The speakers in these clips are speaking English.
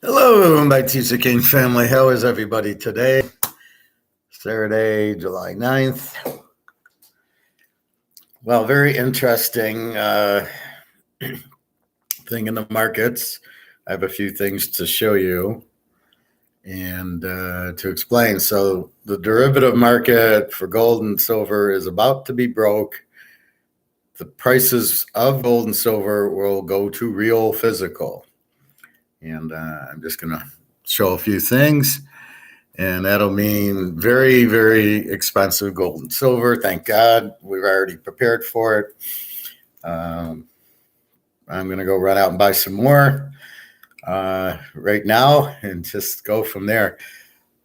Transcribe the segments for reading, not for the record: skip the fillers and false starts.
Hello, my Teaserking family. How is everybody today? Saturday, July 9th. Well, very interesting thing in the markets. I have a few things to show you and to explain. So the derivative market for gold and silver is about to be broke. The prices of gold and silver will go to real physical. And I'm just going to show a few things. And that'll mean very, very expensive gold and silver. Thank God we've already prepared for it. I'm going to go run out and buy some more right now and just go from there.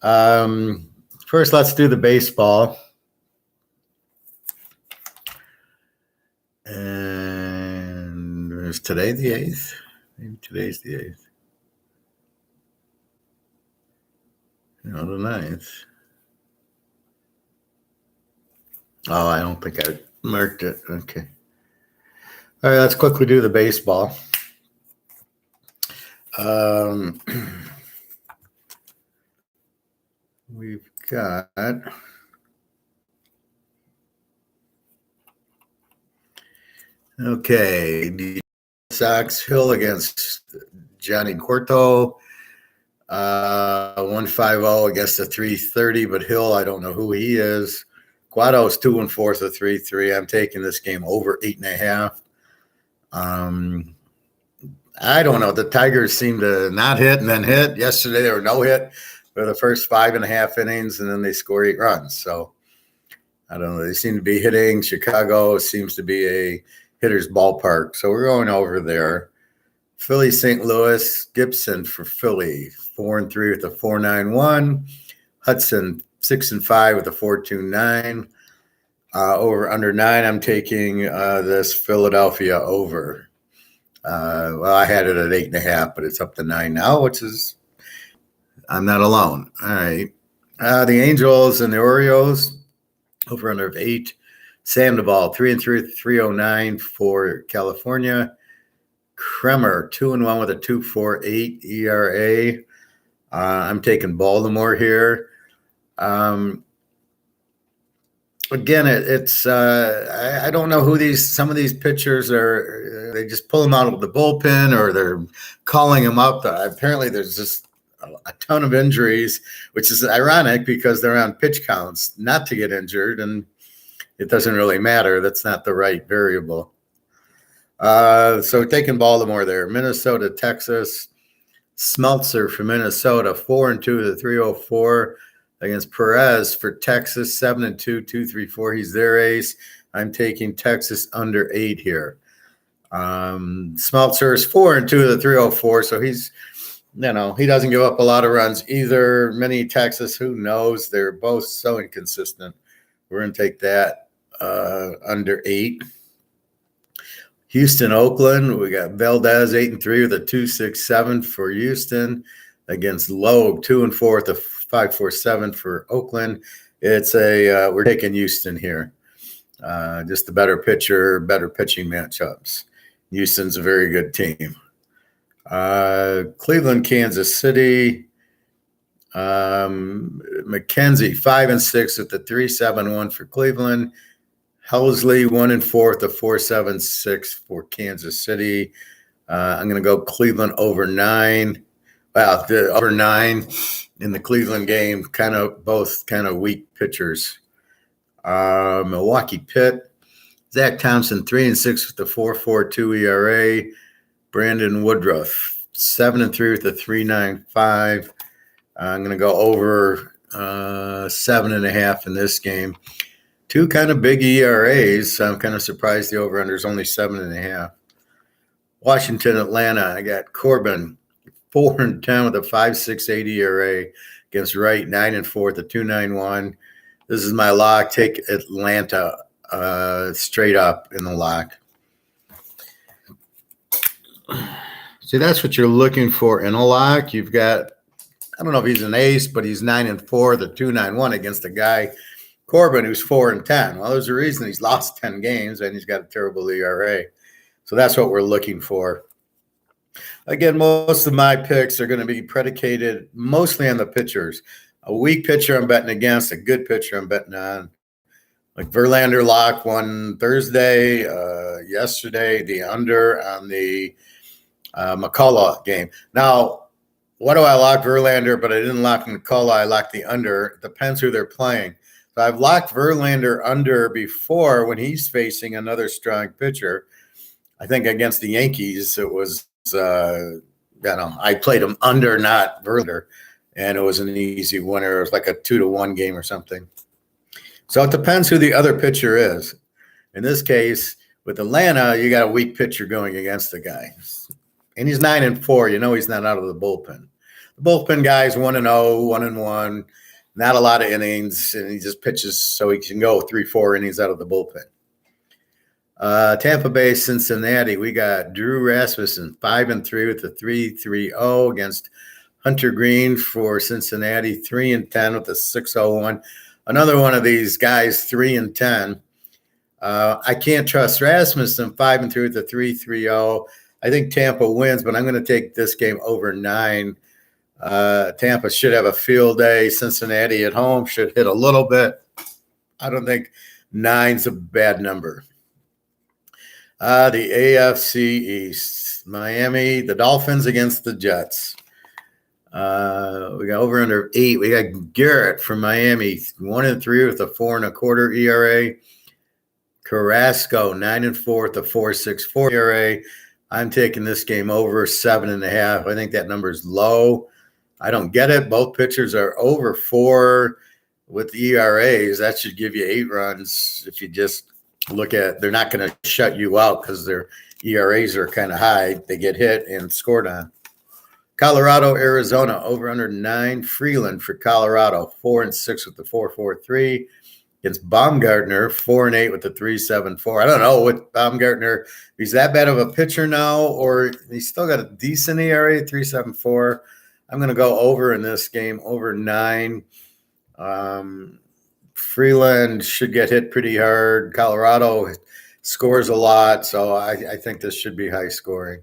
First, let's do the baseball. And is today the 8th? Maybe today's the 8th. No, the 9th. Oh, I don't think I marked it. Okay. All right, let's quickly do the baseball. We've got the Sox Hill against Johnny Cueto. 150 against the 330, but Hill, I don't know who he is. Cueto's 2 1/4 of 3-3. I'm taking this game over 8.5. I don't know. The Tigers seem to not hit and then hit. Yesterday they were no hit for the first 5.5 innings, and then they score 8 runs. So I don't know. They seem to be hitting. Chicago seems to be a hitter's ballpark. So we're going over there. Philly, St. Louis, Gibson for Philly, 4-3 with a 4.91. Hudson, 6-5 with a 4.29. Over under 9, I'm taking this Philadelphia over. Well, I had it at 8.5, but it's up to 9 now, which is I'm not alone. All right. The Angels and the Orioles, over under of 8. Sandoval, 3-3 with 3.09 for California. Kremer, 2-1 with a 2.48 ERA. I'm taking Baltimore here. Again, it's I don't know who some of these pitchers are. They just pull them out of the bullpen, or they're calling them up. Apparently, there's just a ton of injuries, which is ironic because they're on pitch counts not to get injured, and it doesn't really matter. That's not the right variable. So taking Baltimore there. Minnesota, Texas. Smeltzer for Minnesota, 4-2 to 304 against Perez for Texas, 7-2, 2.34. He's their ace. I'm taking Texas under 8 here. Smeltzer is 4-2 to 304, so he's, he doesn't give up a lot of runs either. Mini Texas, who knows? They're both so inconsistent. We're going to take that under 8. Houston, Oakland, we got Valdez 8-3 with a 2.67 for Houston against Loeb 2-4 with a 5.47 for Oakland. It's we're taking Houston here. Just the better pitcher, better pitching matchups. Houston's a very good team. Cleveland, Kansas City. McKenzie 5-6 with the 3.71 for Cleveland. Helsley 1-4 with the 4.76 for Kansas City. I'm going to go Cleveland over 9. Wow, the over 9 in the Cleveland game. Both kind of weak pitchers. Milwaukee Pitt. Zach Thompson 3-6 with the 4.42 ERA. Brandon Woodruff 7-3 with the 3.95. I'm going to go over 7.5 in this game. 2 kind of big ERAs. So I'm kind of surprised the over-under is only 7.5. Washington, Atlanta. I got Corbin, 4-10 with a 5.68 ERA against Wright, 9-4 with a 2.91. This is my lock. Take Atlanta straight up in the lock. See, that's what you're looking for in a lock. You've got, I don't know if he's an ace, but he's 9-4, the 2.91 against a guy, Corbin, who's 4-10. Well, there's a reason he's lost 10 games and he's got a terrible ERA. So that's what we're looking for. Again, most of my picks are going to be predicated mostly on the pitchers. A weak pitcher I'm betting against, a good pitcher I'm betting on. Like Verlander lock won Thursday, yesterday, the under on the McCullough game. Now, what do I lock Verlander, but I didn't lock McCullough. I locked the under. It depends who they're playing. So I've locked Verlander under before when he's facing another strong pitcher. I think against the Yankees, it was, I played him under, not Verlander, and it was an easy winner. It was like a 2-1 game or something. So it depends who the other pitcher is. In this case, with Atlanta, you got a weak pitcher going against the guy. And he's 9-4. You know he's not out of the bullpen. The bullpen guy's 1-0, 1-1, not a lot of innings, and he just pitches so he can go 3-4 innings out of the bullpen. Tampa Bay, Cincinnati, we got Drew Rasmussen 5-3 with a 3.30 against Hunter Green for Cincinnati, 3-10 with a 6.01. Another one of these guys, 3-10. I can't trust Rasmussen, 5-3 with a 3.30. I think Tampa wins, but I'm going to take this game over 9. Tampa should have a field day. Cincinnati at home should hit a little bit. I don't think 9's a bad number. The AFC East, Miami, the Dolphins against the Jets. We got over under 8. We got Garrett from Miami, 1-3 with a 4.25 ERA. Carrasco, 9-4 with a 4.64 ERA. I'm taking this game over 7.5. I think that number is low. I don't get it. Both pitchers are over 4 with ERAs. That should give you 8 runs if you just look at. They're not going to shut you out because their ERAs are kind of high. They get hit and scored on. Colorado, Arizona, over under 9. Freeland for Colorado, 4-6 with the 4.43. Against Baumgartner, 4-8 with the 3.74. I don't know what Baumgartner, he's that bad of a pitcher now, or he's still got a decent ERA, 3.74. I'm going to go over in this game, over 9. Freeland should get hit pretty hard. Colorado scores a lot, so I think this should be high scoring.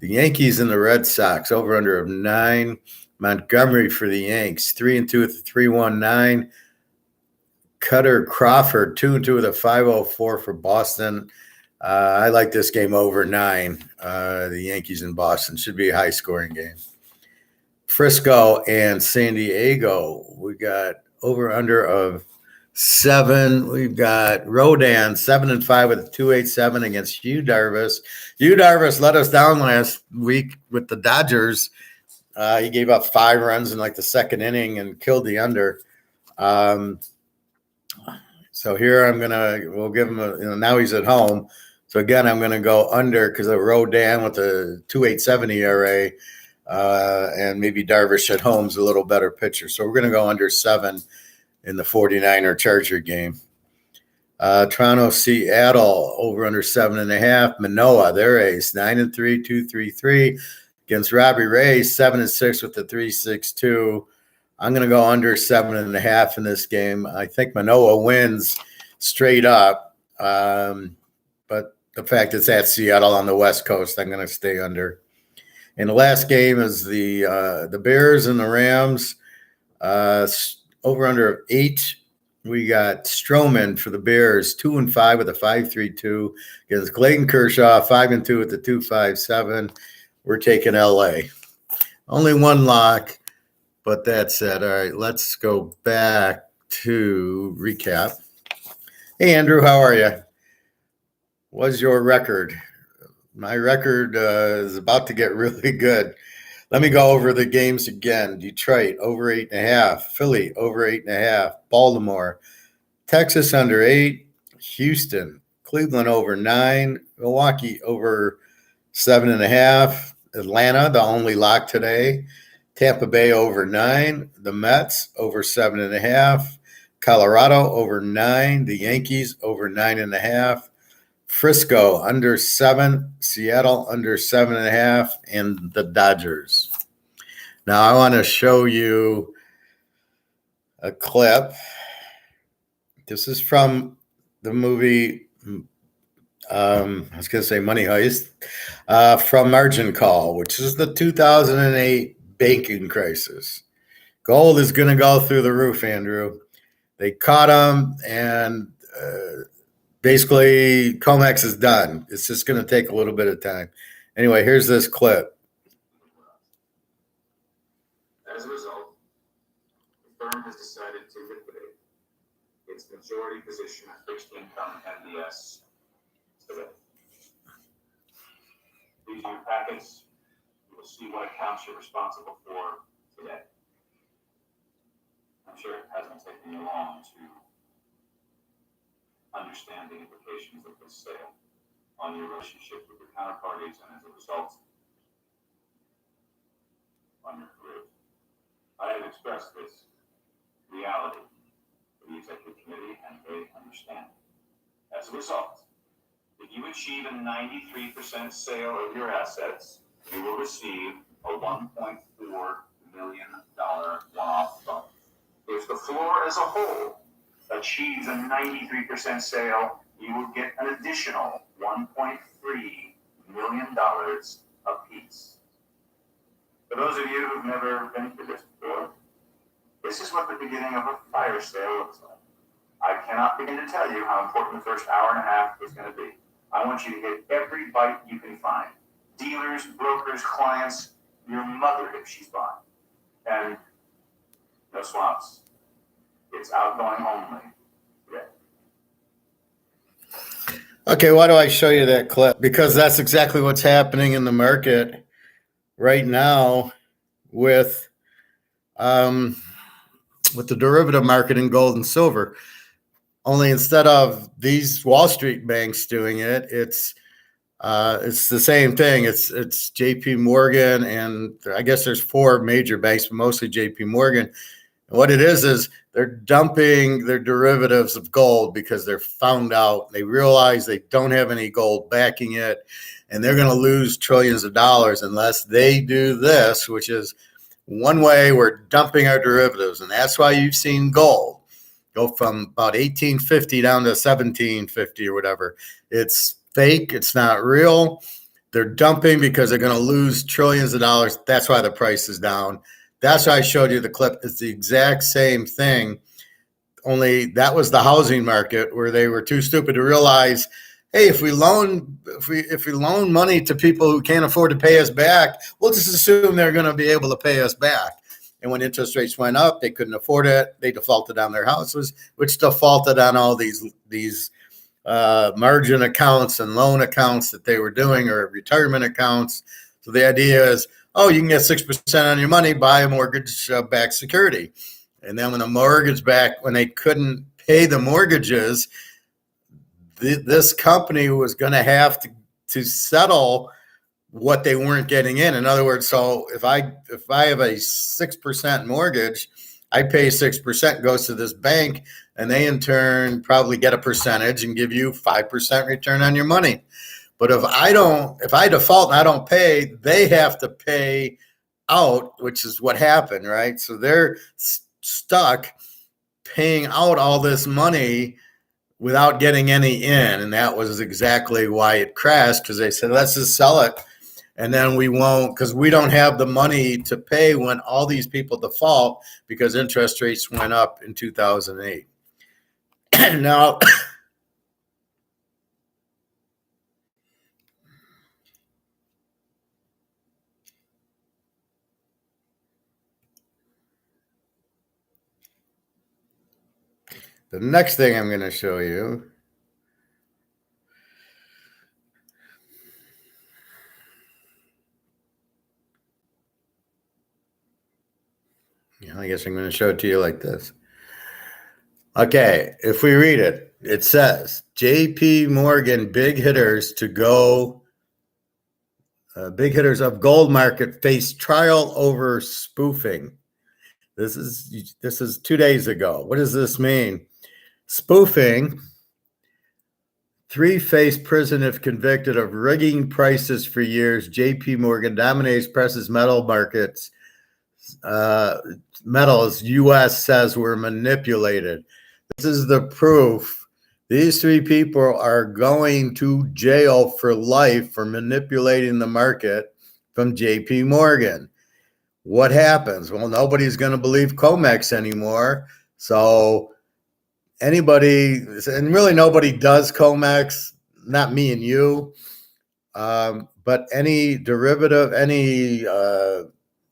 The Yankees and the Red Sox, over under of 9. Montgomery for the Yanks, 3-2 with the 3.19. Cutter Crawford, 2-2 with a 5.04 for Boston. I like this game over 9. The Yankees in Boston should be a high scoring game. Frisco and San Diego, we got over under of 7. We've got Rodon, 7-5 with a 2.87 against Yu Darvish. Yu Darvish let us down last week with the Dodgers. He gave up 5 runs in like the second inning and killed the under. So here we'll give him now he's at home. So again, I'm going to go under because of Rodon with a 2.87 ERA. And maybe Darvish at home's a little better pitcher. So we're going to go under 7 in the 49er Charger game. Toronto, Seattle, over under 7.5. Manoah, their ace, 9-3, 2.33 against Robbie Ray, 7-6 with the 3.62. I'm going to go under 7.5 in this game. I think Manoah wins straight up. But the fact it's at Seattle on the West Coast, I'm going to stay under. And the last game is the Bears and the Rams. Over under 8. We got Stroman for the Bears, 2-5 with a 5.32 against Clayton Kershaw, 5-2 with the 2.57. We're taking LA. Only one lock. But that said, all right, let's go back to recap. Hey, Andrew, how are you? What's your record? My record is about to get really good. Let me go over the games again. Detroit, over 8.5. Philly, over 8.5. Baltimore, Texas, under 8. Houston, Cleveland, over 9. Milwaukee, over 7.5. Atlanta, the only lock today. Tampa Bay, over 9. The Mets, over 7.5. Colorado, over 9. The Yankees, over 9.5. Frisco, under 7. Seattle, under 7.5. And the Dodgers. Now, I want to show you a clip. This is from the movie I was going to say money heist, from margin call, which is the 2008 banking crisis. Gold is going to go through the roof, Andrew. They caught him, and basically COMEX is done. It's just going to take a little bit of time. Anyway, here's this clip. As a result, the firm has decided to liquidate its majority position of fixed income MBS today. These are your packets. You will see what accounts you're responsible for today. I'm sure it hasn't taken you long to understand the implications of this sale on your relationship with your counterparties and as a result on your career. I have expressed this reality to the executive committee and they understand it. As a result, if you achieve a 93% sale of your assets, you will receive a $1.4 million one-off bonus. If the floor as a whole achieves a 93% sale, you will get an additional $1.3 million apiece. For those of you who've never been through this before, this is what the beginning of a fire sale looks like. I cannot begin to tell you how important the first hour and a half is going to be. I want you to get every bite you can find. Dealers, brokers, clients, your mother if she's bought. And no swaps. It's outgoing only. Yeah. Okay, why do I show you that clip? Because that's exactly what's happening in the market right now with the derivative market in gold and silver. Only instead of these Wall Street banks doing it, it's the same thing. It's JP Morgan, and I guess there's four major banks, but mostly JP Morgan. And what it is they're dumping their derivatives of gold because they're found out. They realize they don't have any gold backing it, and they're going to lose trillions of dollars unless they do this, which is one way we're dumping our derivatives. And that's why you've seen gold go from about 1850 down to 1750 or whatever. It's fake. It's not real. They're dumping because they're going to lose trillions of dollars. That's why the price is down. That's why I showed you the clip. It's the exact same thing, only that was the housing market where they were too stupid to realize, hey, if we loan money to people who can't afford to pay us back, we'll just assume they're going to be able to pay us back. And when interest rates went up, they couldn't afford it. They defaulted on their houses, which defaulted on all these margin accounts and loan accounts that they were doing, or retirement accounts. So the idea is, oh, you can get 6% on your money, buy a mortgage-backed security. And then when they couldn't pay the mortgages, this company was going to have to settle what they weren't getting in. In other words, so if I have a 6% mortgage, I pay 6%, goes to this bank, and they in turn probably get a percentage and give you 5% return on your money. But if I default and I don't pay, they have to pay out, which is what happened, right? So they're stuck paying out all this money without getting any in. And that was exactly why it crashed, because they said, let's just sell it. And then we won't, because we don't have the money to pay when all these people default because interest rates went up in 2008. Now, the next thing I'm going to show you, I guess I'm going to show it to you like this. Okay, if we read it, it says JP Morgan big hitters of gold market face trial over spoofing. This is 2 days ago. What does this mean? Spoofing. 3 face prison if convicted of rigging prices for years. JP Morgan dominates precious metal markets. Metals U.S. says were manipulated. This is the proof These three people are going to jail for life for manipulating the market from JP Morgan. What happens? Well, nobody's going to believe COMEX anymore. So anybody, and really nobody does COMEX, not me and you, but any derivative, any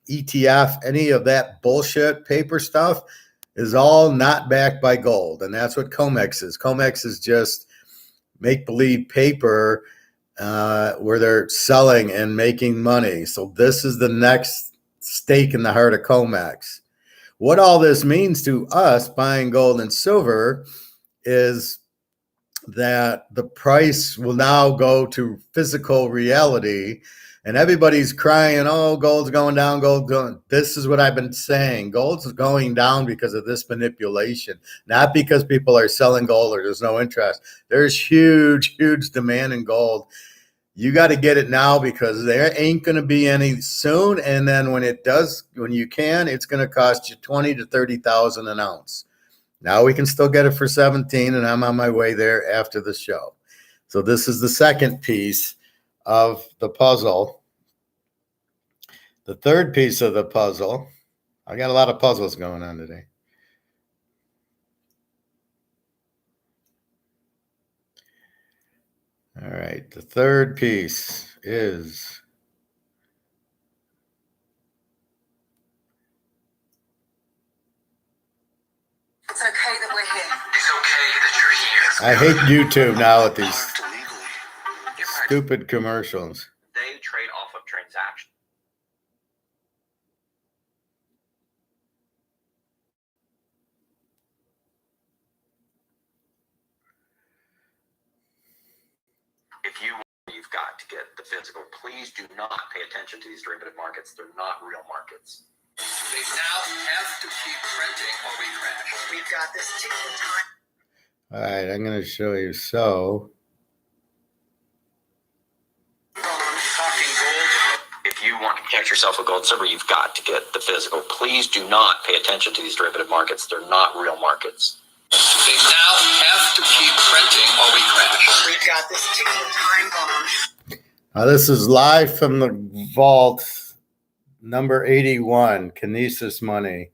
ETF, any of that bullshit paper stuff is all not backed by gold. And that's what COMEX is. COMEX is just make-believe paper where they're selling and making money. So this is the next stake in the heart of COMEX. What all this means to us buying gold and silver is that the price will now go to physical reality, and everybody's crying, oh, gold's going down, gold going. This is what I've been saying. Gold's going down because of this manipulation, not because people are selling gold or there's no interest. There's huge demand in gold. You got to get it now because there ain't going to be any soon. And then when it does, when you can, it's going to cost you 20 to 30,000 an ounce. Now we can still get it for 17, and I'm on my way there after the show. So this is the second piece of the puzzle. The third piece of the puzzle, I got a lot of puzzles going on today. All right, the third piece is it's okay that we're here. It's okay that you're here. I hate YouTube now with these stupid commercials. They trade off of transactions. If you've got to get the physical, please do not pay attention to these derivative markets. They're not real markets. They now have to keep printing or we crash. We've got this ticking time. All right, I'm going to show you. So if you want to protect yourself with gold and silver, you've got to get the physical. Please do not pay attention to these derivative markets. They're not real markets. They now have to keep printing or we crash. We've got this ticking time bomb. now this is live from the vault, number 81, Kinesis Money.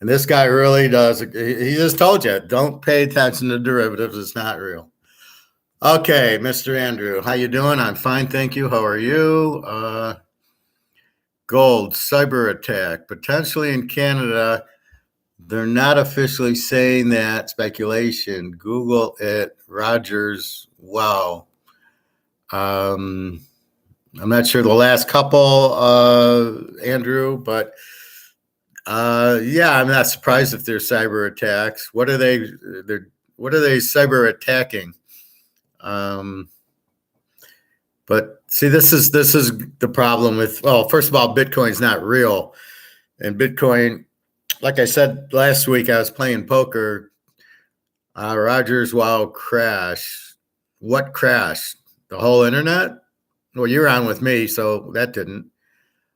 And this guy really does. He just told you, don't pay attention to derivatives. It's not real. Okay, Mr. Andrew, how you doing? I'm fine, thank you. How are you? Gold, cyber attack, potentially in Canada. They're not officially saying that. Speculation. Google it. Rogers. Wow. I'm not sure the last couple, Andrew, but yeah, I'm not surprised if there's cyber attacks. What are they cyber attacking? But see, this is the problem with, well, first of all, Bitcoin's not real. And Bitcoin, like I said last week, I was playing poker. Rogers, wow, crash. What crashed? The whole internet? Well, you're on with me, so that didn't.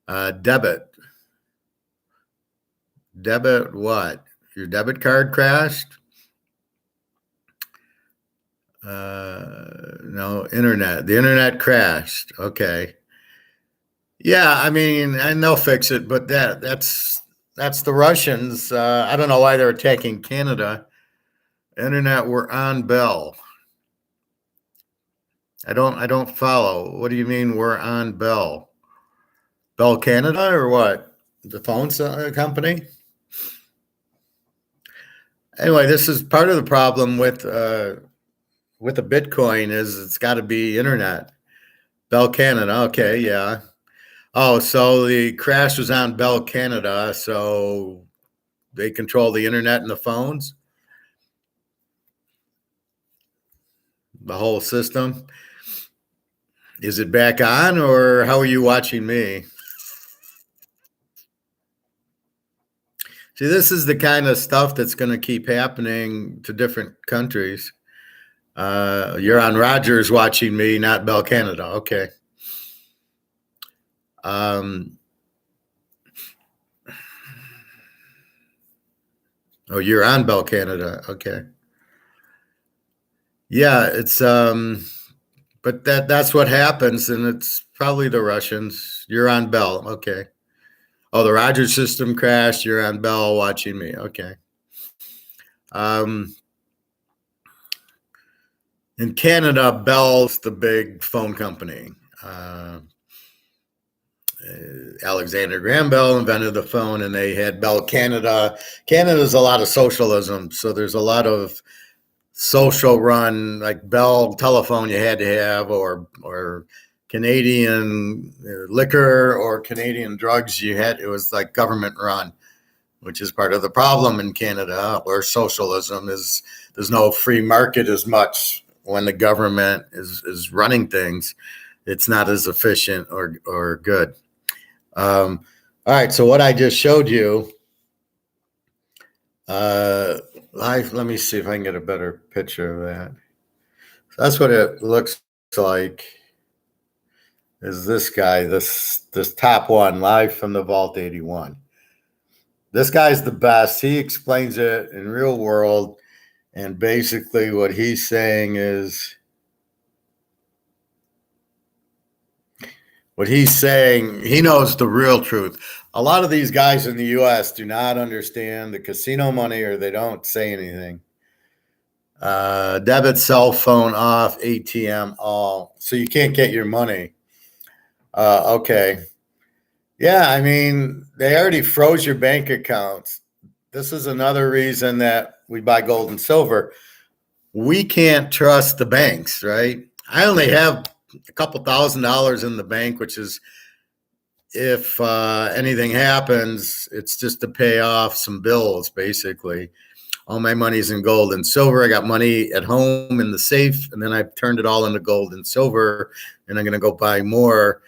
Debit what? Your debit card crashed? No, internet. The internet crashed. Okay. Yeah, I mean, and they'll fix it, but that's the Russians. I don't know why they're attacking Canada. Internet, we're on Bell. I don't follow. What do you mean we're on Bell? Bell Canada or what? The phone company? Anyway, this is part of the problem with the Bitcoin is it's got to be internet. Bell Canada, okay, yeah. Oh, so the crash was on Bell Canada, so they control the internet and the phones? The whole system? Is it back on, or how are you watching me? See, this is the kind of stuff that's going to keep happening to different countries. You're on Rogers watching me, not Bell Canada. Okay. Oh, you're on Bell Canada. Okay. Yeah, it's but that's what happens, and it's probably the Russians. You're on Bell, okay. Oh, the Rogers system crashed. You're on Bell watching me, okay. Um, in Canada, Bell's the big phone company. Alexander Graham Bell invented the phone, and they had Bell Canada. Canada's a lot of socialism, so there's a lot of social run, like Bell telephone you had to have, or Canadian liquor or Canadian drugs you had. It was like government run, which is part of the problem in Canada, where socialism is. There's no free market as much when the government is running things. It's not as efficient or good. All right, so what I just showed you, let me see if I can get a better picture of that. So that's what it looks like. Is this guy, this top one, live from the Vault 81. This guy's the best. He explains it in real world, and basically what he's saying is, he knows the real truth. A lot of these guys in the U.S. do not understand the casino money, or they don't say anything. Debit, cell phone off, ATM all. So you can't get your money. Okay. Yeah, I mean, they already froze your bank accounts. This is another reason that we buy gold and silver. We can't trust the banks, right? I only have a couple $1,000s in the bank, which is, if anything happens, it's just to pay off some bills, basically. All my money's in gold and silver. I got money at home in the safe, and then I've turned it all into gold and silver, and I'm going to go buy more,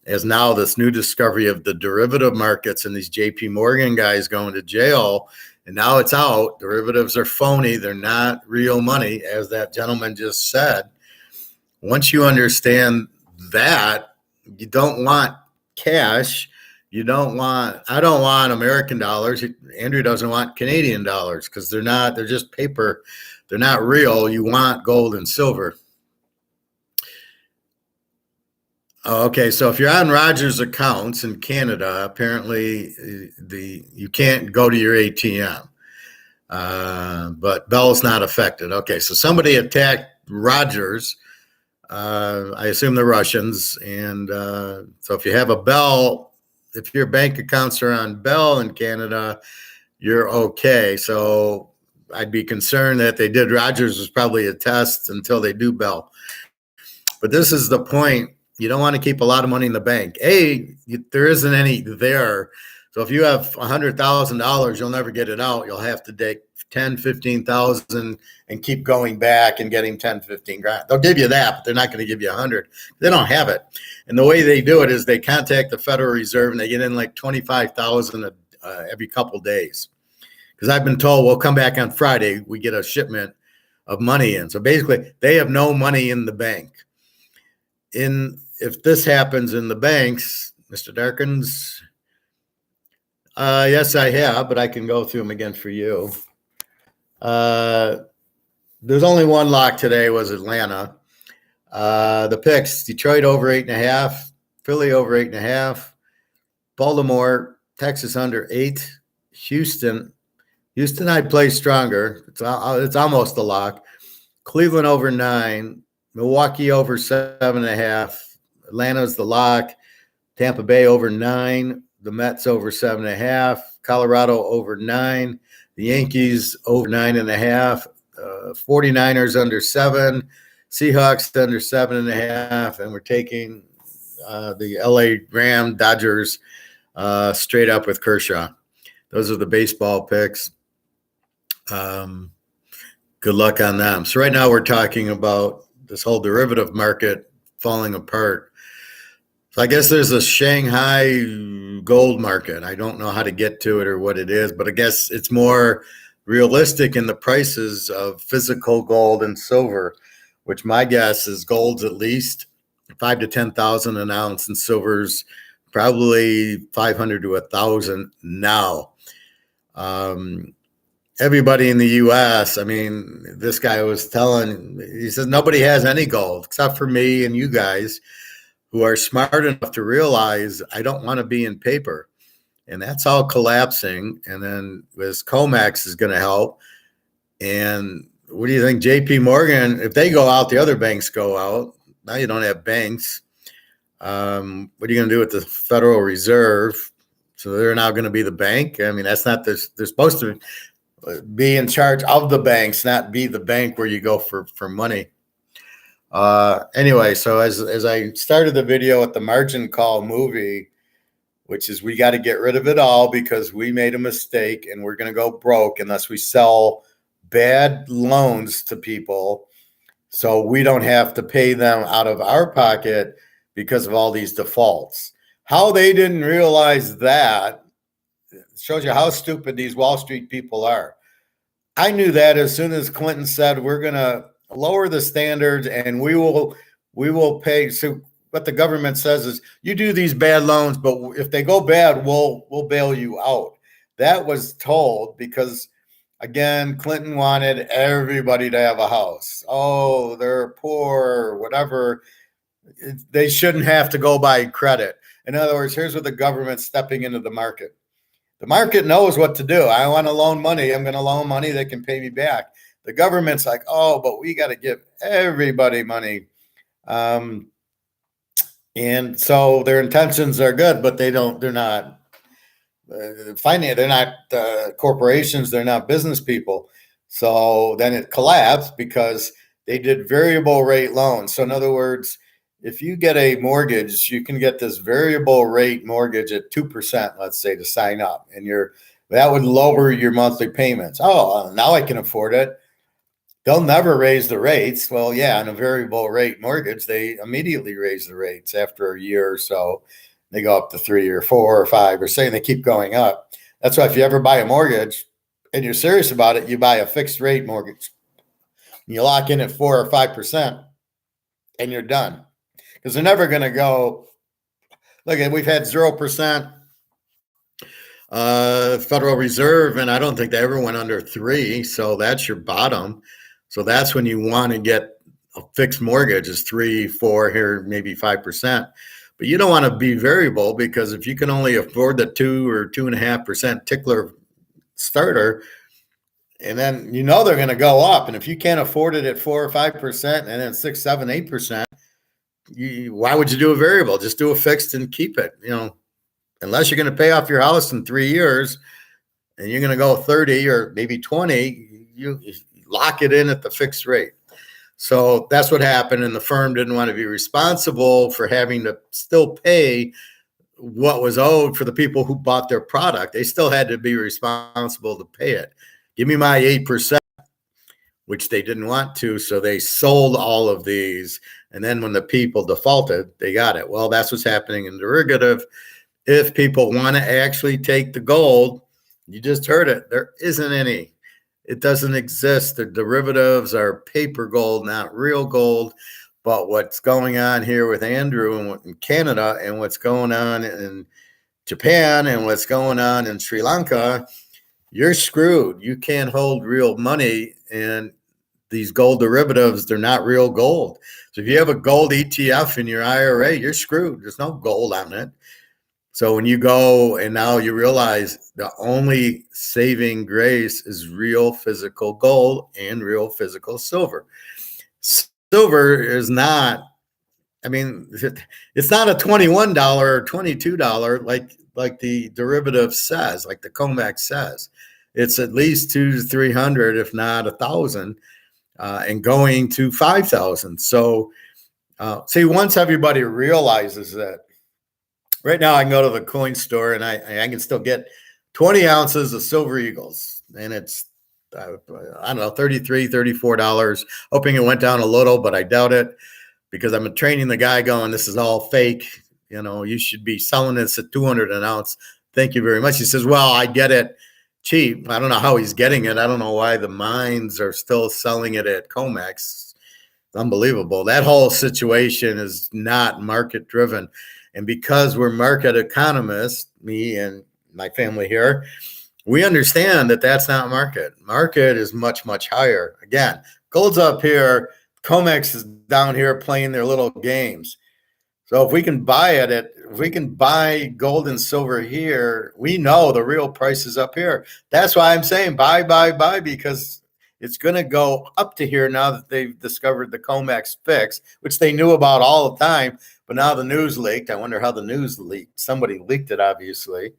as now this new discovery of the derivative markets and these JP Morgan guys going to jail. And now it's out. Derivatives are phony. They're not real money, as that gentleman just said. Once you understand that, you don't want cash. I don't want American dollars. Andrew doesn't want Canadian dollars, because they're just paper. They're not real. You want gold and silver. Okay, so if you're on Rogers accounts in Canada, apparently you can't go to your ATM, but Bell's not affected. Okay, so somebody attacked Rogers. I assume the Russians, and so if you have a Bell, if your bank accounts are on Bell in Canada, you're okay. So I'd be concerned that they did Rogers was probably a test until they do Bell. But this is the point. You don't want to keep a lot of money in the bank. There isn't any there. So if you have $100,000, you'll never get it out. You'll have to take 10, 15,000 and keep going back and getting 10, 15 grand. They'll give you that, but they're not going to give you 100. They don't have it. And the way they do it is they contact the Federal Reserve, and they get in like 25,000 every couple days. Because I've been told, we'll come back on Friday, we get a shipment of money in. So basically, they have no money in the bank. If this happens in the banks, Mr. Darkins, yes, I have, but I can go through them again for you. There's only one lock today, was Atlanta. The picks: Detroit over 8.5, Philly over 8.5, Baltimore, Texas under 8, Houston I'd play stronger. It's almost a lock. Cleveland over 9, Milwaukee over 7.5. Atlanta's the lock. Tampa Bay over 9. The Mets over 7.5. Colorado over 9. The Yankees over 9.5. 49ers under 7. Seahawks under 7.5. And we're taking the LA Dodgers straight up with Kershaw. Those are the baseball picks. Good luck on them. So right now we're talking about this whole derivative market falling apart. So I guess there's a Shanghai gold market. I don't know how to get to it or what it is, but I guess it's more realistic in the prices of physical gold and silver, which my guess is gold's at least 5 to 10,000 an ounce, and silver's probably 500 to 1,000 now. everybody in the U.S., I mean, this guy was telling, he says, nobody has any gold except for me and you guys who are smart enough to realize I don't want to be in paper. And that's all collapsing. And then this COMEX is going to help. And what do you think? JP Morgan, if they go out, the other banks go out. Now you don't have banks. What are you going to do with the Federal Reserve? So they're now going to be the bank. I mean, that's not this. They're supposed to be in charge of the banks, not be the bank where you go for money. Anyway, so as I started the video with the margin call movie, which is we got to get rid of it all because we made a mistake and we're going to go broke unless we sell bad loans to people so we don't have to pay them out of our pocket because of all these defaults. How they didn't realize that shows you how stupid these Wall Street people are. I knew that as soon as Clinton said we're going to lower the standards and we will pay. So what the government says is you do these bad loans, but if they go bad, we'll bail you out. That was told because, again, Clinton wanted everybody to have a house. Oh, they're poor, whatever. They shouldn't have to go by credit. In other words, here's what the government's stepping into the market. The market knows what to do. I want to loan money. I'm going to loan money. They can pay me back. The government's like, oh, but we got to give everybody money. And so their intentions are good, but they're not they're not corporations. They're not business people. So then it collapsed because they did variable rate loans. So in other words, if you get a mortgage, you can get this variable rate mortgage at 2%, let's say, to sign up. And that would lower your monthly payments. Oh, now I can afford it. They'll never raise the rates. Well, yeah, on a variable rate mortgage, they immediately raise the rates after a year or so. They go up to 3 or 4 or 5 or 6, and they keep going up. That's why if you ever buy a mortgage and you're serious about it, you buy a fixed rate mortgage. You lock in at 4 or 5% and you're done. Because they're never going to go. Look, we've had 0% Federal Reserve, and I don't think they ever went under 3. So that's your bottom. So that's when you want to get a fixed mortgage is 3, 4 here, maybe 5%. But you don't want to be variable because if you can only afford the 2 or 2.5% tickler starter, and then they're going to go up. And if you can't afford it at 4 or 5% and then 6, 7, 8%, why would you do a variable? Just do a fixed and keep it. Unless you're going to pay off your house in 3 years and you're going to go 30 or maybe 20, you lock it in at the fixed rate. So that's what happened. And the firm didn't want to be responsible for having to still pay what was owed for the people who bought their product. They still had to be responsible to pay it. Give me my 8%, which they didn't want to. So they sold all of these. And then when the people defaulted, they got it. Well, that's what's happening in derivative. If people want to actually take the gold, you just heard it. There isn't any. It doesn't exist. The derivatives are paper gold, not real gold. But what's going on here with Andrew in Canada and what's going on in Japan and what's going on in Sri Lanka, you're screwed. You can't hold real money. And these gold derivatives, they're not real gold. So if you have a gold ETF in your IRA, you're screwed. There's no gold on it. So when you go and now you realize the only saving grace is real physical gold and real physical silver. Silver is not, it's not a $21 or $22 like the derivative says, like the COMEX says. It's at least 200 to 300, if not 1,000, and going to 5,000. So see, once everybody realizes that, right now I can go to the coin store and I can still get 20 ounces of Silver Eagles, and it's I don't know, $33, $34. Hoping it went down a little, but I doubt it because I'm training the guy going, this is all fake. You should be selling this at 200 an ounce. Thank you very much. He says, well, I get it cheap. I don't know how he's getting it. I don't know why the mines are still selling it at COMEX. It's unbelievable. That whole situation is not market driven. And because we're market economists, me and my family here, We understand that that's not market. Market is much, much higher. Again, gold's up here. COMEX is down here playing their little games. So if we can buy if we can buy gold and silver here, we know the real price is up here. That's why I'm saying buy, because it's going to go up to here now that they've discovered the COMEX fix, which they knew about all the time. But now the news leaked. I wonder how the news leaked. Somebody leaked it, obviously.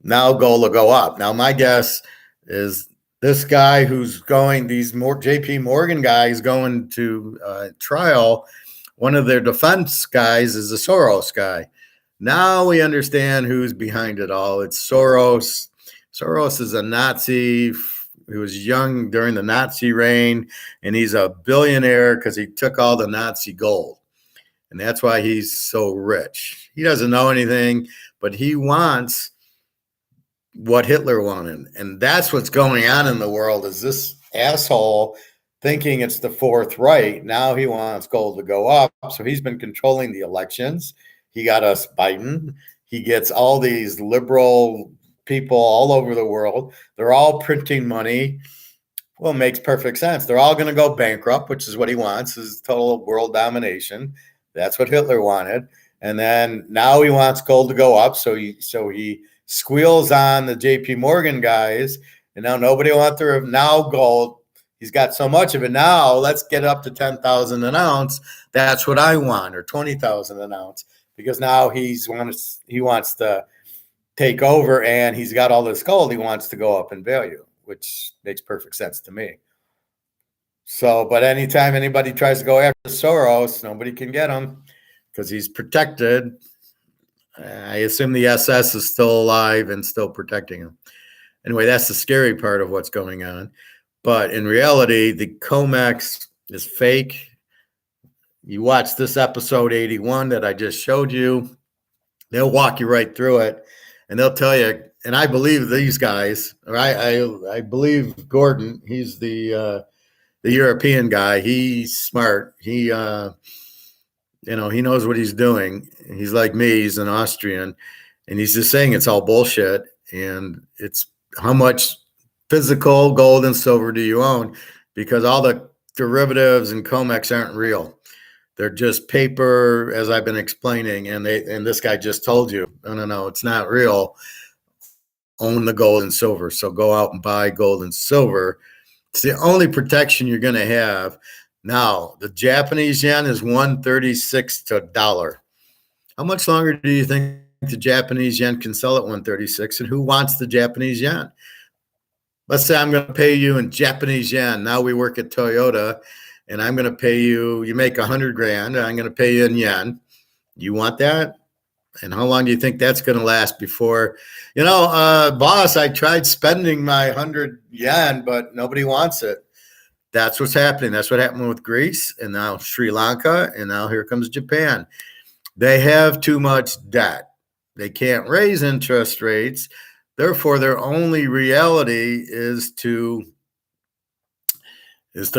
Now gold will go up. Now my guess is this guy who's going, these JP Morgan guys going to trial, one of their defense guys is a Soros guy. Now we understand who's behind it all. It's Soros. Soros is a Nazi who was young during the Nazi reign, and he's a billionaire because he took all the Nazi gold. And that's why he's so rich. He doesn't know anything, but he wants what Hitler wanted. And that's what's going on in the world, is this asshole thinking it's the Fourth Reich. Now he wants gold to go up. So he's been controlling the elections. He got us Biden. He gets all these liberal people all over the world. They're all printing money. Well, it makes perfect sense. They're all going to go bankrupt, which is what he wants, is total world domination. That's what Hitler wanted. And then now he wants gold to go up. So he squeals on the JP Morgan guys, and now nobody wants to now gold. He's got so much of it. Now let's get up to 10,000 an ounce. That's what I want, or 20,000 an ounce, because now he wants to take over, and he's got all this gold. He wants to go up in value, which makes perfect sense to me. So, but anytime anybody tries to go after Soros, nobody can get him because he's protected. I assume the SS is still alive and still protecting him. Anyway, that's the scary part of what's going on. But in reality, the COMEX is fake. You watch this episode 81 that I just showed you, they'll walk you right through it, and they'll tell you, and I believe these guys, or I believe Gordon, he's the European guy. He's smart. He he knows what he's doing. He's like me. He's an Austrian, and he's just saying it's all bullshit. And it's how much physical gold and silver do you own? Because all the derivatives and COMEX aren't real. They're just paper, as I've been explaining. And this guy just told you, no, it's not real. Own the gold and silver. So go out and buy gold and silver. It's the only protection you're going to have. Now, the Japanese yen is 136 to a dollar. How much longer do you think the Japanese yen can sell at 136? And who wants the Japanese yen? Let's say I'm going to pay you in Japanese yen. Now we work at Toyota, and I'm going to pay you. You make $100,000, and I'm going to pay you in yen. You want that? And how long do you think that's going to last before, boss, I tried spending my 100 yen, but nobody wants it. That's what's happening. That's what happened with Greece, and now Sri Lanka, and now here comes Japan. They have too much debt. They can't raise interest rates. Therefore, their only reality is to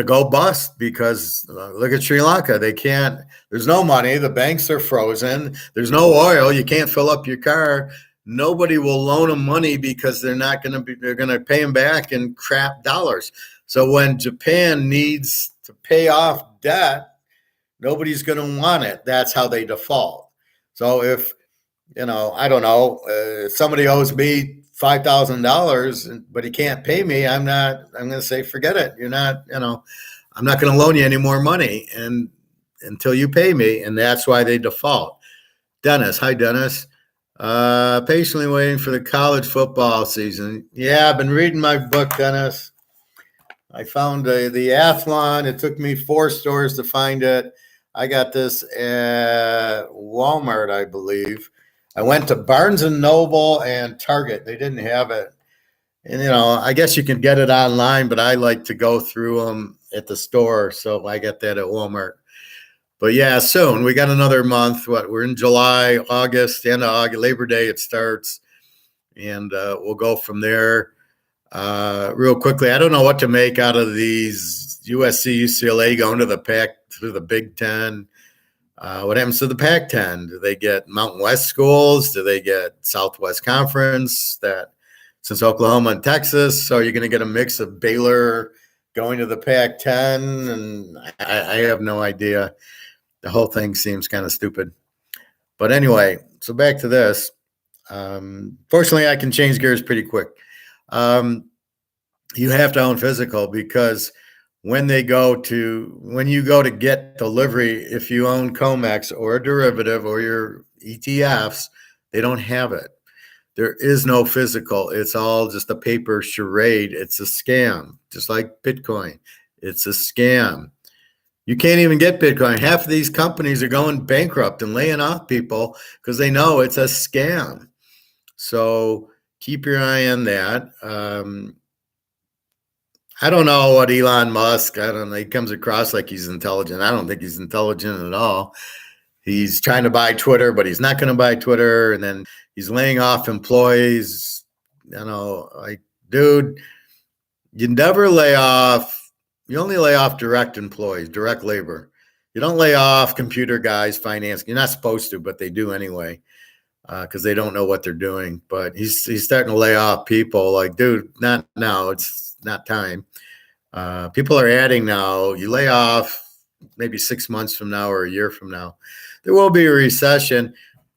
go bust, because look at Sri Lanka. They can't, there's no money. The banks are frozen. There's no oil. You can't fill up your car. Nobody will loan them money because they're going to pay them back in crap dollars. So when Japan needs to pay off debt, nobody's going to want it. That's how they default. So if, I don't know, if somebody owes me $5,000, but he can't pay me, I'm going to say, forget it. You're not, I'm not going to loan you any more money until you pay me. And that's why they default. Dennis. Hi, Dennis. Patiently waiting for the college football season. Yeah, I've been reading my book, Dennis. I found the Athlon. It took me 4 stores to find it. I got this at Walmart, I believe. I went to Barnes & Noble and Target. They didn't have it. And, I guess you can get it online, but I like to go through them at the store. So I got that at Walmart. But, yeah, soon. We got another month. We're in July, August, end of August, Labor Day it starts. And we'll go from there. Real quickly, I don't know what to make out of these USC, UCLA going to the Big Ten. What happens to the Pac-10? Do they get Mountain West schools? Do they get Southwest Conference? That since Oklahoma and Texas. So you're going to get a mix of Baylor going to the Pac-10, and I have no idea. The whole thing seems kind of stupid. But anyway, so back to this. Fortunately, I can change gears pretty quick. You have to own physical, because when you go to get delivery, if you own COMEX or a derivative or your ETFs, they don't have it. There is no physical. It's all just a paper charade. It's a scam, just like Bitcoin. It's a scam. You can't even get Bitcoin. Half of these companies are going bankrupt and laying off people because they know it's a scam. So keep your eye on that. I don't know what Elon Musk, I don't know, he comes across like he's intelligent. I don't think he's intelligent at all. He's trying to buy Twitter, but he's not going to buy Twitter. And then he's laying off employees. Like, dude, you never lay off. You only lay off direct employees, direct labor. You don't lay off computer guys, finance. You're not supposed to, but they do anyway, because they don't know what they're doing. But he's starting to lay off people. Like, dude, not now. It's not time. People are adding now. You lay off maybe 6 months from now or a year from now. There will be a recession.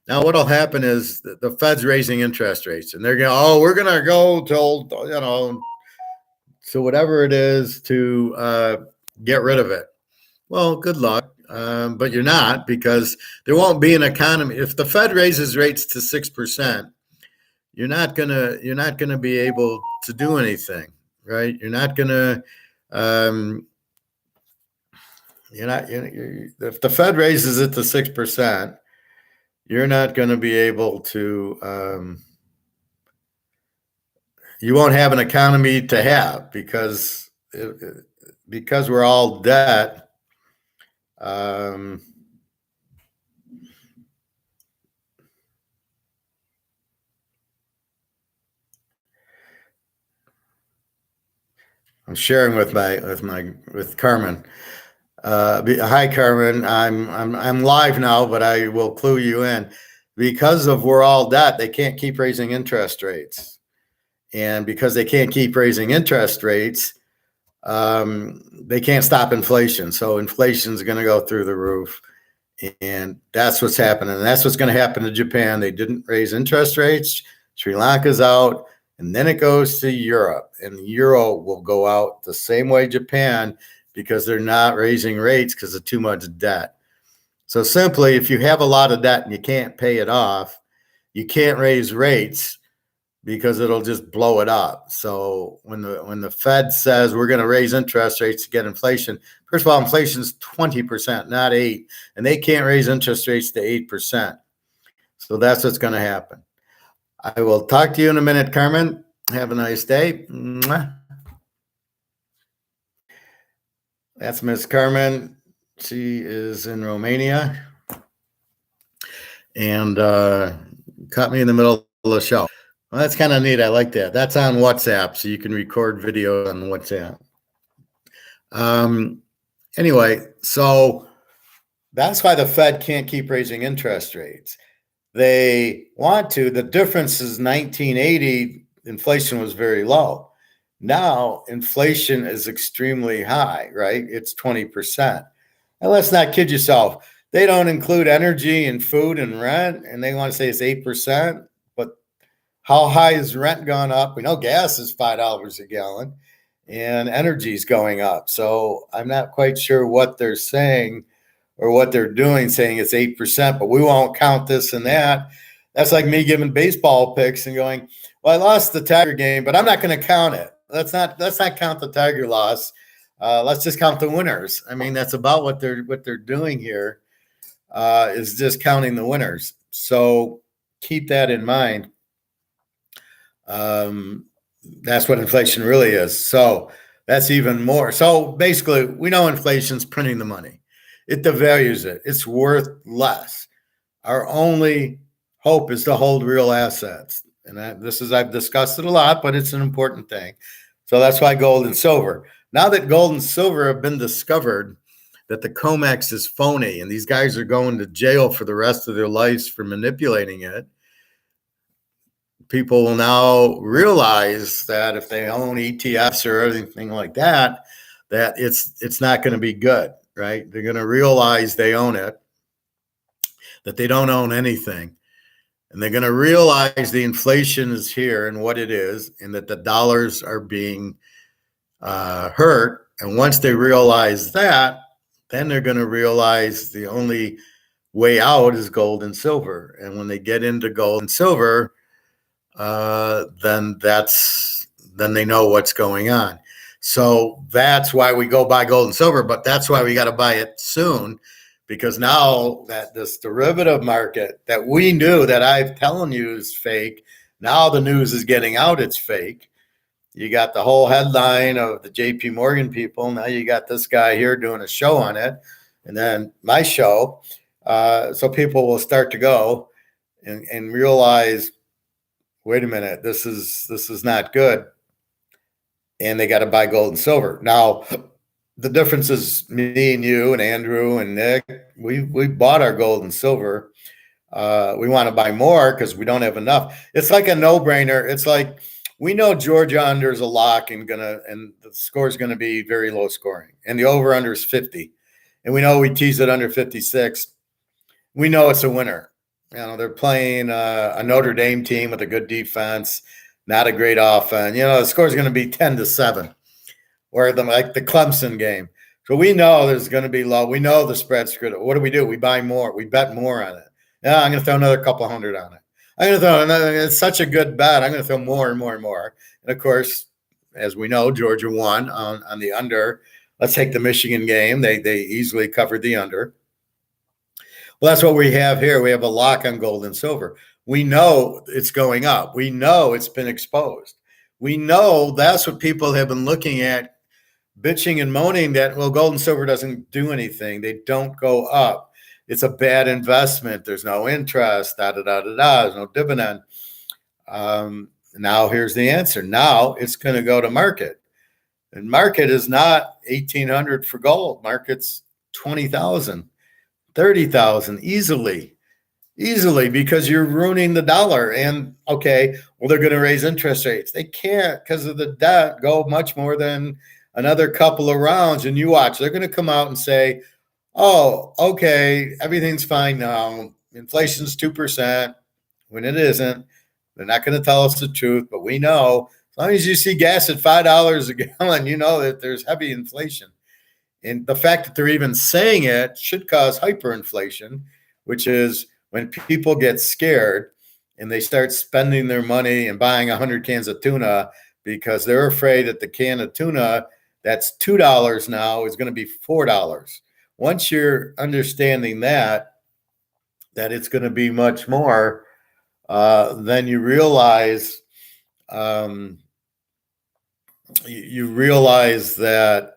Now, what'll happen is the Fed's raising interest rates, and they're going, we're going to go till, so whatever it is to get rid of it. Well, good luck. But you're not, because there won't be an economy. If the Fed raises rates to 6%, you're not gonna be able to do anything, right? You're not gonna. If the Fed raises it to 6%, you're not going to be able to. You won't have an economy to have, because we're all debt. I'm sharing with Carmen. Hi, Carmen. I'm live now, but I will clue you in. Because of we're all debt, they can't keep raising interest rates, and because they can't keep raising interest rates, they can't stop inflation. So inflation is going to go through the roof, and that's what's happening. And that's what's going to happen to Japan. They didn't raise interest rates. Sri Lanka's out, and then it goes to Europe, and the euro will go out the same way Japan, because they're not raising rates because of too much debt. So simply, if you have a lot of debt and you can't pay it off, you can't raise rates, because it'll just blow it up. So when the Fed says we're going to raise interest rates to get inflation, first of all, inflation is 20%, not 8%, and they can't raise interest rates to 8%. So that's what's going to happen. I will talk to you in a minute, Carmen. Have a nice day. Mwah. That's Miss Carmen. She is in Romania, and caught me in the middle of the show. Well, that's kind of neat. I like that. That's on WhatsApp, so you can record video on WhatsApp. Anyway, so that's why the Fed can't keep raising interest rates. They want to. The difference is 1980, inflation was very low. Now, inflation is extremely high, right? It's 20%. And let's not kid yourself. They don't include energy and food and rent, and they want to say it's 8%. But how high has rent gone up? We know gas is $5 a gallon, and energy is going up. So I'm not quite sure what they're saying or what they're doing, saying it's 8%, but we won't count this and that. That's like me giving baseball picks and going, well, I lost the Tiger game, but I'm not going to count it. Let's not count the Tiger loss. Let's just count the winners. I mean, that's about what they're doing here, is just counting the winners. So keep that in mind. That's what inflation really is. So that's even more. So basically, we know inflation's printing the money. It devalues it. It's worth less. Our only hope is to hold real assets. And I've discussed it a lot, but it's an important thing. So that's why gold and silver. Now that gold and silver have been discovered, that the COMEX is phony, and these guys are going to jail for the rest of their lives for manipulating it, people will now realize that if they own ETFs or anything like that, that it's not going to be good, right? They're going to realize they own it, that they don't own anything. And they're going to realize the inflation is here and what it is, and that the dollars are being hurt. And once they realize that, then they're going to realize the only way out is gold and silver. And when they get into gold and silver, then they know what's going on. So that's why we go buy gold and silver, but that's why we got to buy it soon, because now that this derivative market that we knew that I've telling you is fake, now the news is getting out it's fake. You got the whole headline of the JP Morgan people. Now you got this guy here doing a show on it, and then my show. So people will start to go and realize, wait a minute, this is not good. And they got to buy gold and silver. Now, the difference is me and you and Andrew and Nick, we bought our gold and silver. We want to buy more because we don't have enough. It's like a no-brainer. It's like, we know Georgia under is a lock and the score is going to be very low scoring. And the over-under is 50. And we know we tease it under 56. We know it's a winner. You know, they're playing a Notre Dame team with a good defense, not a great offense. You know, the score is going to be 10-7, or like the Clemson game. So we know there's going to be low. We know the spread's good. What do? We buy more. We bet more on it. Yeah, I'm going to throw another couple hundred on it. I'm going to throw another. It's such a good bet. I'm going to throw more and more and more. And of course, as we know, Georgia won on the under. Let's take the Michigan game. They easily covered the under. Well, that's what we have here. We have a lock on gold and silver. We know it's going up. We know it's been exposed. We know that's what people have been looking at, bitching and moaning that, well, gold and silver doesn't do anything. They don't go up. It's a bad investment. There's no interest, There's no dividend. Now here's the answer. Now it's going to go to market. And market is not 1,800 for gold. Market's 20,000, 30,000 easily, because you're ruining the dollar. And okay, well, they're going to raise interest rates. They can't, because of the debt, go much more than another couple of rounds. And you watch, they're going to come out and say, oh, okay, everything's fine now. Inflation's 2%, when it isn't. They're not going to tell us the truth, but we know, as long as you see gas at $5 a gallon, you know that there's heavy inflation. And the fact that they're even saying it should cause hyperinflation, which is when people get scared and they start spending their money and buying 100 cans of tuna because they're afraid that the can of tuna that's $2 now is going to be $4. Once you're understanding that it's going to be much more, then you realize that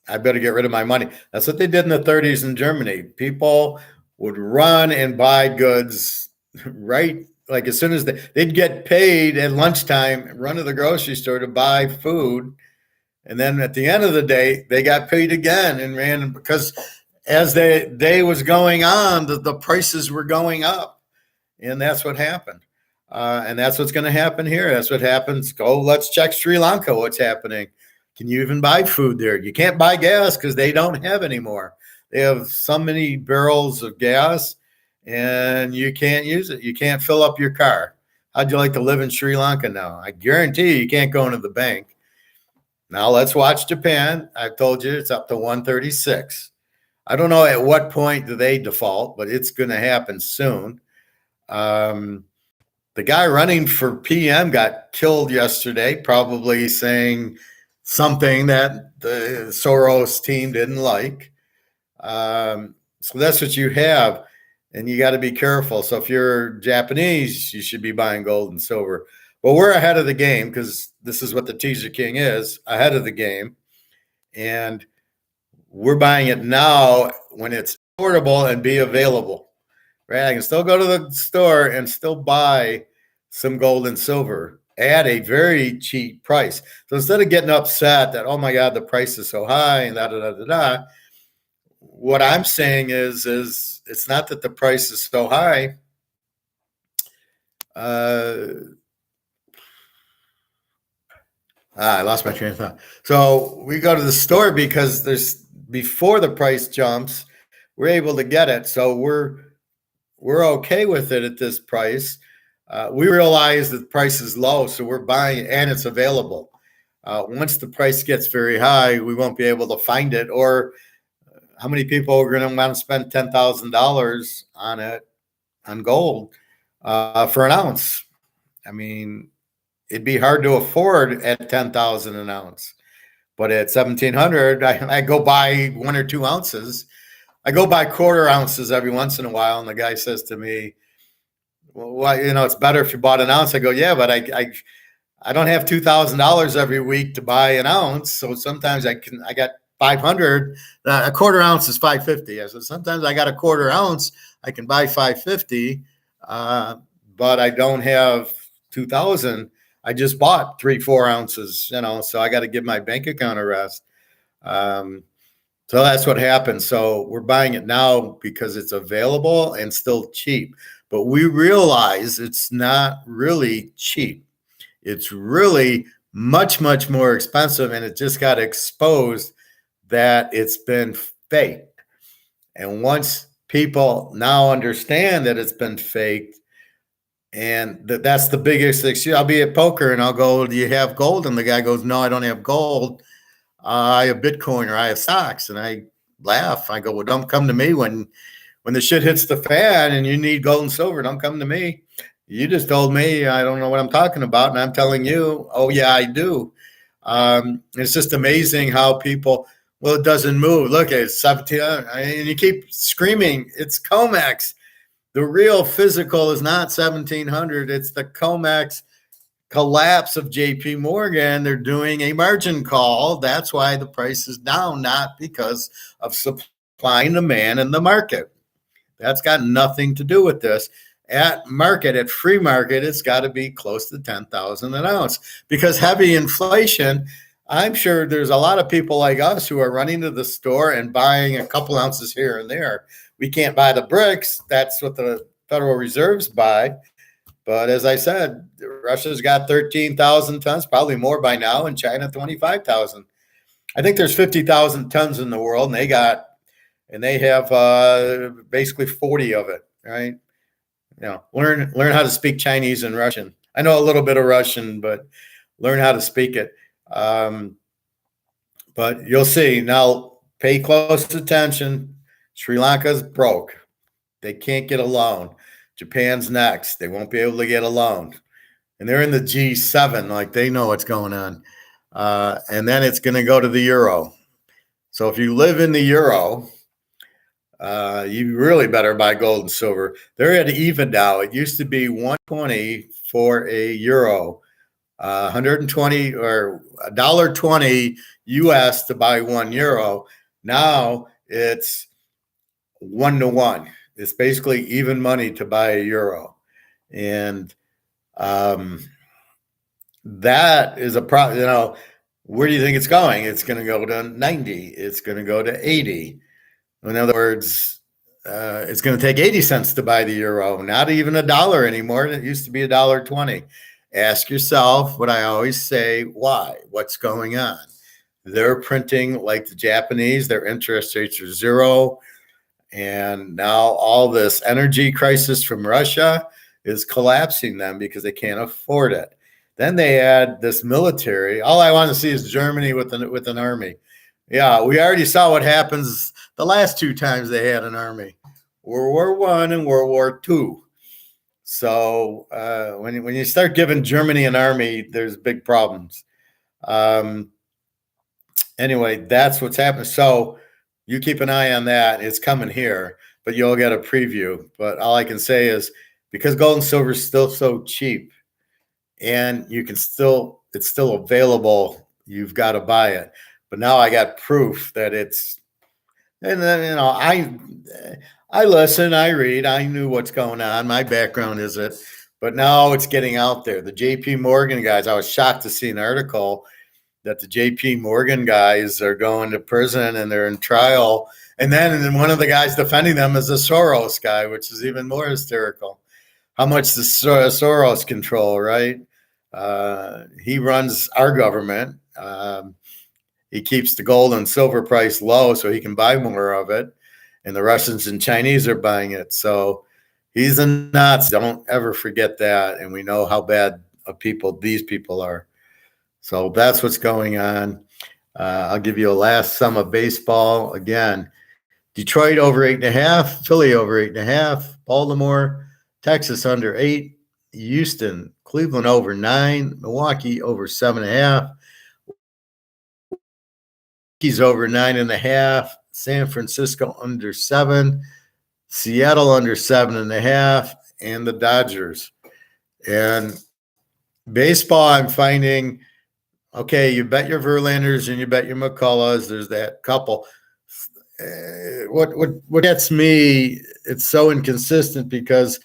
I better get rid of my money. That's what they did in the 30s in Germany. People would run and buy goods, right? Like as soon as they'd get paid at lunchtime, run to the grocery store to buy food. And then at the end of the day, they got paid again and ran, because as the day was going on, the prices were going up. And that's what happened. And that's what's going to happen here. That's what happens. Let's check Sri Lanka. What's happening? Can you even buy food there? You can't buy gas because they don't have anymore. They have so many barrels of gas and you can't use it. You can't fill up your car. How'd you like to live in Sri Lanka now? I guarantee you can't go into the bank. Now let's watch Japan. I've told you it's up to 136. I don't know at what point do they default, but it's going to happen soon. The guy running for PM got killed yesterday, probably saying something that the Soros team didn't like. So that's what you have, and you got to be careful. So if you're Japanese, you should be buying gold and silver. Well, we're ahead of the game because this is what the Teaser King is, ahead of the game. And we're buying it now when it's affordable and be available. Right? I can still go to the store and still buy some gold and silver at a very cheap price. So instead of getting upset that, oh my God, the price is so high and what I'm saying is it's not that the price is so high. I lost my train of thought. So we go to the store because before the price jumps, we're able to get it. So we're okay with it at this price. We realize that the price is low, so we're buying it and it's available. Once the price gets very high, we won't be able to find it. Or how many people are going to want to spend $10,000 on it on gold for an ounce? I mean, it'd be hard to afford at 10,000 an ounce. But at 1,700, I go buy 1 or 2 ounces. I go buy quarter ounces every once in a while, and the guy says to me, "Well, it's better if you bought an ounce." I go, "Yeah, but I don't have $2,000 every week to buy an ounce, so sometimes I got 500. A quarter ounce is 550. I said sometimes I got a quarter ounce, I can buy 550, but I don't have 2,000. I just bought 3-4 ounces, so I got to give my bank account a rest." So that's what happened. So we're buying it now because it's available and still cheap. But we realize it's not really cheap. It's really much, much more expensive. And it just got exposed that it's been faked. And once people now understand that it's been faked, and that's the biggest excuse. I'll be at poker and I'll go, "Do you have gold?" And the guy goes, "No, I don't have gold. I have Bitcoin or I have stocks." And I laugh. I go, "Well, don't come to me when the shit hits the fan and you need gold and silver. Don't come to me. You just told me I don't know what I'm talking about, and I'm telling you, oh yeah, I do." It's just amazing how people. Well, it doesn't move. Look, it's 17, and you keep screaming. It's COMEX. The real physical is not 1,700. It's the COMEX collapse of JP Morgan. They're doing a margin call. That's why the price is down, not because of supply and demand in the market. That's got nothing to do with this. At free market, it's got to be close to 10,000 an ounce because heavy inflation. I'm sure there's a lot of people like us who are running to the store and buying a couple ounces here and there. We can't buy the bricks. That's what the Federal Reserves buy. But as I said, Russia's got 13,000 tons, probably more by now, and China 25,000. I think there's 50,000 tons in the world, and they have basically 40 of it, right? Learn how to speak Chinese and Russian. I know a little bit of Russian, but learn how to speak it. But you'll see. Now, pay close attention. Sri Lanka's broke. They can't get a loan. Japan's next. They won't be able to get a loan. And they're in the G7, like they know what's going on. And then it's going to go to the euro. So if you live in the euro, you really better buy gold and silver. They're at even now. It used to be 120 for a euro, 120 or $1.20 US to buy 1 euro. Now it's 1-to-1. It's basically even money to buy a euro. And that is a problem. Where do you think it's going? It's going to go to 90. It's going to go to 80. In other words, it's going to take 80 cents to buy the euro, not even $1 anymore. It used to be $1.20. Ask yourself what I always say, why? What's going on? They're printing like the Japanese. Their interest rates are 0. And now all this energy crisis from Russia is collapsing them because they can't afford it. Then they add this military. All I want to see is Germany with an army. Yeah, we already saw what happens the last 2 times they had an army, World War I and World War II. So when you start giving Germany an army, there's big problems. Anyway, that's what's happening. So you keep an eye on that. It's coming here, but you'll get a preview. But all I can say is because gold and silver is still so cheap and it's still available, you've got to buy it. But now I got proof that it's, and then, I listen, I read, I knew what's going on. My background is it, but now it's getting out there. The JP Morgan guys, I was shocked to see an article that the JP Morgan guys are going to prison and they're in trial. And then one of the guys defending them is a Soros guy, which is even more hysterical. How much does Soros control, right? He runs our government. He keeps the gold and silver price low so he can buy more of it. And the Russians and Chinese are buying it. So he's a Nazi. Don't ever forget that. And we know how bad of people these people are. So that's what's going on. I'll give you a last sum of baseball. Again, Detroit over 8.5, Philly over 8.5, Baltimore, Texas under 8, Houston, Cleveland over 9, Milwaukee over 7.5, Yankees over 9.5, San Francisco under 7, Seattle under 7.5, and the Dodgers. And baseball, I'm finding, okay, you bet your Verlanders and you bet your McCulloughs. There's that couple. What gets me, it's so inconsistent because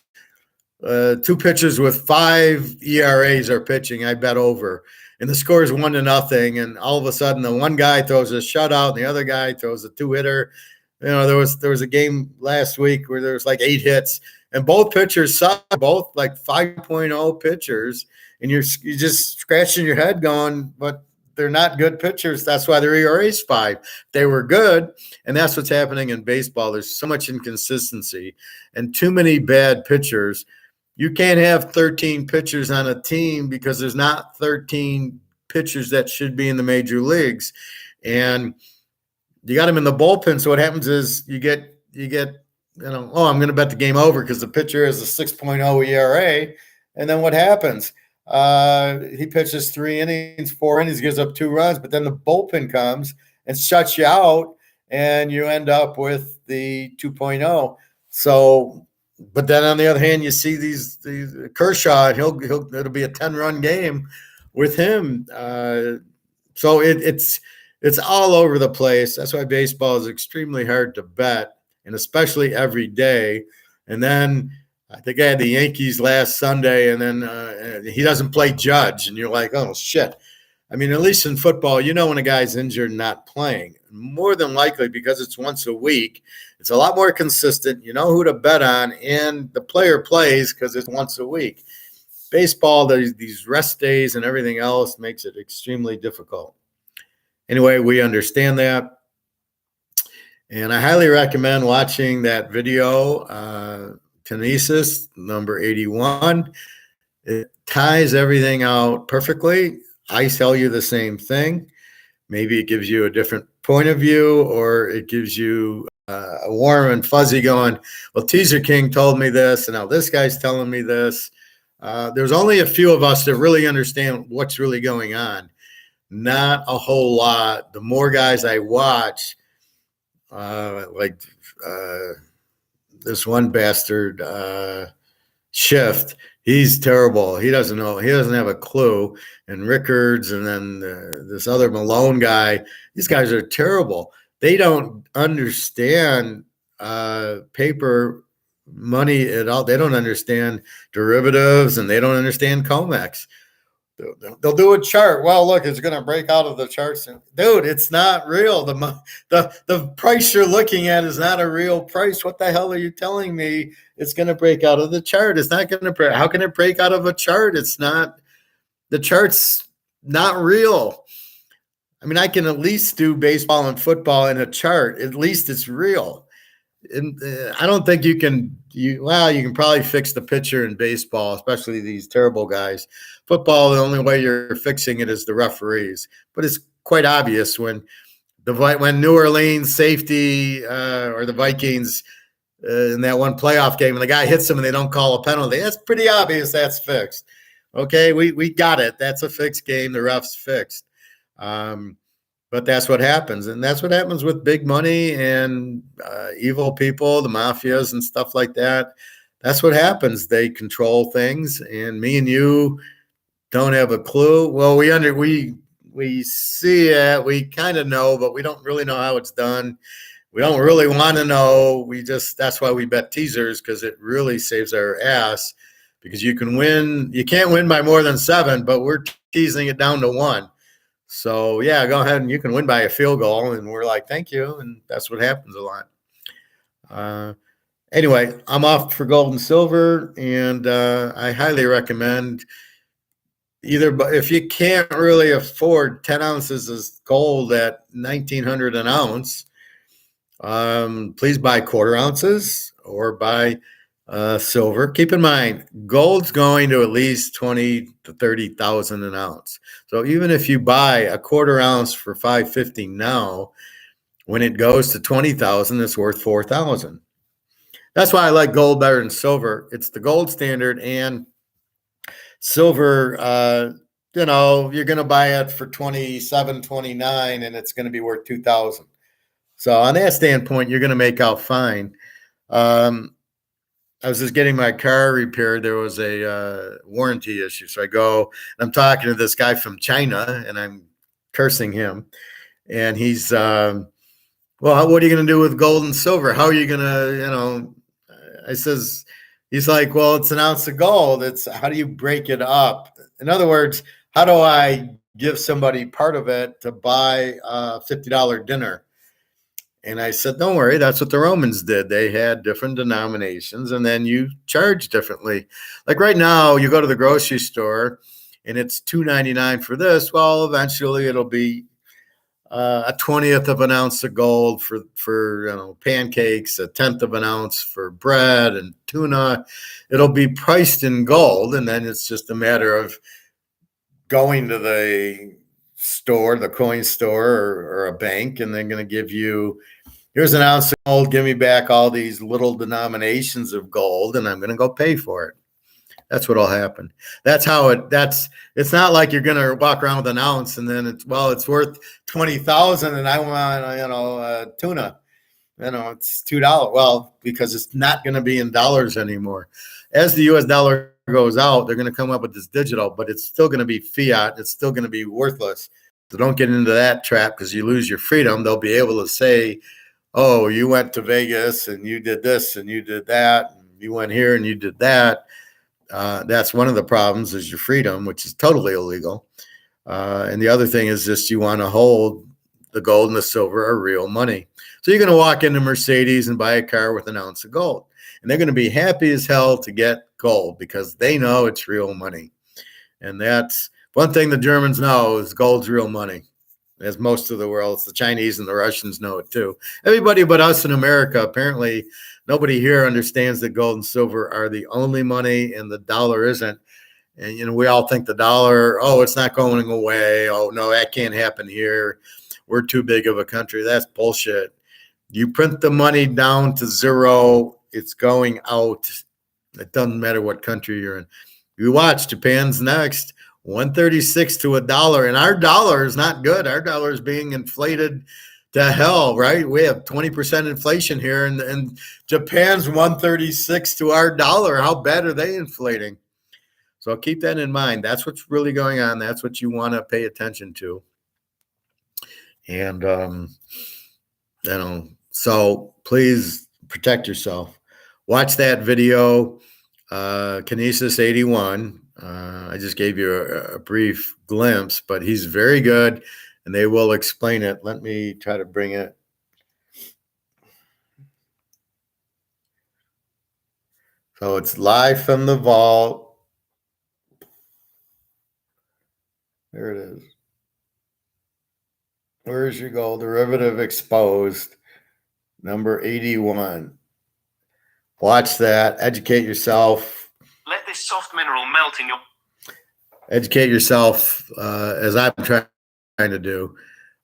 two pitchers with 5 ERAs are pitching. I bet over, and the score is 1-0. And all of a sudden, the one guy throws a shutout, and the other guy throws a 2-hitter. You know, there was a game last week where there was like 8 hits, and both pitchers suck, both like 5.0 pitchers, and you're just scratching your head, going, but they're not good pitchers. That's why their ERA is 5. They were good, and that's what's happening in baseball. There's so much inconsistency and too many bad pitchers. You can't have 13 pitchers on a team because there's not 13 pitchers that should be in the major leagues. And you got them in the bullpen. So what happens is you get, oh, I'm going to bet the game over because the pitcher has a 6.0 ERA. And then what happens? He pitches 3 innings, 4 innings, gives up 2 runs, but then the bullpen comes and shuts you out, and you end up with the 2.0. So, but then on the other hand, you see these Kershaw, it'll be a 10-run game with him. So it's all over the place. That's why baseball is extremely hard to bet, and especially every day. And then I think I had the Yankees last Sunday, and then he doesn't play Judge, and you're like, oh, shit. I mean, at least in football, you know when a guy's injured and not playing. More than likely, because it's once a week, it's a lot more consistent. You know who to bet on, and the player plays because it's once a week. Baseball, these rest days and everything else makes it extremely difficult. Anyway, we understand that. And I highly recommend watching that video, Kinesis, number 81. It ties everything out perfectly. I tell you the same thing. Maybe it gives you a different point of view, or it gives you a warm and fuzzy going, well, Teaser King told me this, and now this guy's telling me this. There's only a few of us that really understand what's really going on. Not a whole lot. The more guys I watch, like this one bastard, Shift, he's terrible. He doesn't know. He doesn't have a clue. And Rickards, and then this other Malone guy, these guys are terrible. They don't understand paper money at all. They don't understand derivatives, and they don't understand COMEX. They'll do a chart. Well, look, it's going to break out of the charts. Dude, it's not real. The price you're looking at is not a real price. What the hell are you telling me? It's going to break out of the chart. It's not going to break. How can it break out of a chart? It's not. The chart's not real. I mean, I can at least do baseball and football in a chart. At least it's real. And I don't think you can. You can probably fix the pitcher in baseball, especially these terrible guys. Football, the only way you're fixing it is the referees. But it's quite obvious when New Orleans safety or the Vikings in that one playoff game, and the guy hits them and they don't call a penalty. That's pretty obvious. That's fixed. Okay, we got it. That's a fixed game. The ref's fixed. But that's what happens. And that's what happens with big money and evil people, the mafias and stuff like that. That's what happens. They control things, and me and you don't have a clue. Well, we see it, we kind of know, but we don't really know how it's done. We don't really want to know. That's why we bet teasers, because it really saves our ass, because you can win. You can't win by more than 7, but we're teasing it down to 1. So yeah, go ahead and you can win by a field goal. And we're like, thank you. And that's what happens a lot. Anyway, I'm off for gold and silver, and I highly recommend if you can't really afford 10 ounces of gold at 1,900 an ounce, please buy quarter ounces or buy silver. Keep in mind, gold's going to at least 20 to 30,000 an ounce. So even if you buy a quarter ounce for $550 now, when it goes to 20,000, it's worth 4,000. That's why I like gold better than silver. It's the gold standard, and silver, you're going to buy it for 27, 29, and it's going to be worth 2,000. So on that standpoint, you're going to make out fine. I was just getting my car repaired. There was a warranty issue. So I go, and I'm talking to this guy from China, and I'm cursing him. And he's, well, what are you going to do with gold and silver? How are you going to, I says, he's like, well, it's an ounce of gold. It's how do you break it up? In other words, how do I give somebody part of it to buy a $50 dinner? And I said, don't worry, that's what the Romans did. They had different denominations, and then you charge differently. Like right now, you go to the grocery store, and it's $2.99 for this. Well, eventually it'll be a 20th of an ounce of gold for pancakes, a 10th of an ounce for bread and tuna. It'll be priced in gold, and then it's just a matter of going to the store, the coin store, or a bank, and they're going to give you, here's an ounce of gold, give me back all these little denominations of gold, and I'm going to go pay for it. That's what'll happen. That's how it's not like you're going to walk around with an ounce and then it's worth 20,000 and I want, tuna, it's $2. Well, because it's not going to be in dollars anymore. As the US dollar goes out, they're going to come up with this digital, but it's still going to be fiat. It's still going to be worthless. So don't get into that trap because you lose your freedom. They'll be able to say, oh, you went to Vegas and you did this and you did that. And you went here and you did that. That's one of the problems is your freedom, which is totally illegal. And the other thing is just you want to hold the gold and the silver are real money. So you're going to walk into Mercedes and buy a car with an ounce of gold. And they're going to be happy as hell to get gold because they know it's real money. And that's one thing the Germans know is gold's real money. As most of the world, the Chinese and the Russians know it too. Everybody but us in America, apparently nobody here understands that gold and silver are the only money and the dollar isn't. And, we all think the dollar, oh, it's not going away. Oh, no, that can't happen here. We're too big of a country. That's bullshit. You print the money down to zero, it's going out. It doesn't matter what country you're in. You watch, Japan's next. 136 to $1, and our dollar is not good. Our dollar is being inflated to hell, right? We have 20% inflation here, and Japan's 136 to our dollar. How bad are they inflating? So keep that in mind. That's what's really going on. That's what you want to pay attention to. And so please protect yourself. Watch that video, Kinesis 81. I just gave you a brief glimpse, but he's very good, and they will explain it. Let me try to bring it. So it's live from the vault. There it is. Where is your gold? Derivative exposed, number 81. Watch that. Educate yourself. Let this soft mineral melt in your... Educate yourself as I'm trying to do.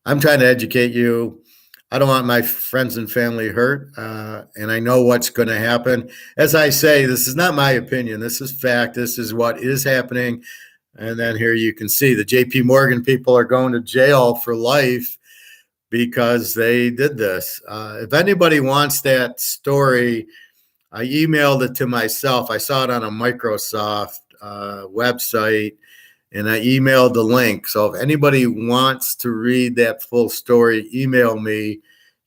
I'm trying to educate you. I don't want my friends and family hurt, and I know what's going to happen. As I say, this is not my opinion. This is fact. This is what is happening. And then here you can see the JP Morgan people are going to jail for life because they did this. If anybody wants that story, I emailed it to myself. I saw it on a Microsoft website, and I emailed the link. So if anybody wants to read that full story, email me.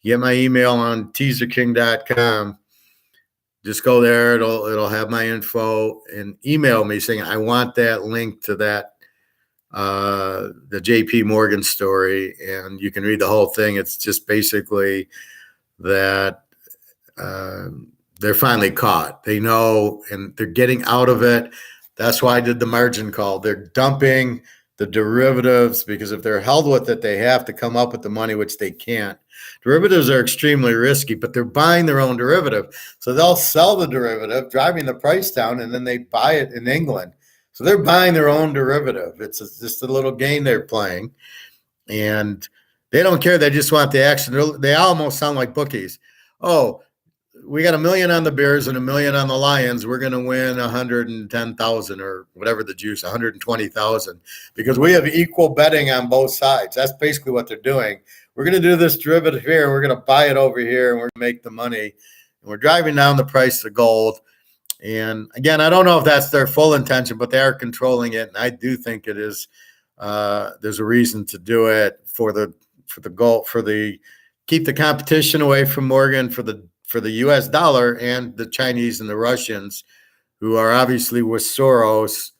Get my email on teaserking.com. Just go there. It'll have my info, and email me saying I want that link to that the JP Morgan story, and you can read the whole thing. It's just basically that they're finally caught. They know, and they're getting out of it. That's why I did the margin call. They're dumping the derivatives because if they're held with it, they have to come up with the money, which they can't. Derivatives are extremely risky, but they're buying their own derivative. So they'll sell the derivative, driving the price down, and then they buy it in England. So they're buying their own derivative. It's just a little game they're playing. And they don't care. They just want the action. They almost sound like bookies. Oh, we got $1 million on the Bears and $1 million on the Lions. We're going to win 110,000 or whatever the juice, 120,000, because we have equal betting on both sides. That's basically what they're doing. We're going to do this derivative here, and we're going to buy it over here, and we're going to make the money. And we're driving down the price of gold. And again, I don't know if that's their full intention, but they are controlling it, and I do think it is. There's a reason to do it for the goal, keep the competition away from Morgan, for the U.S. dollar and the Chinese and the Russians, who are obviously with Soros,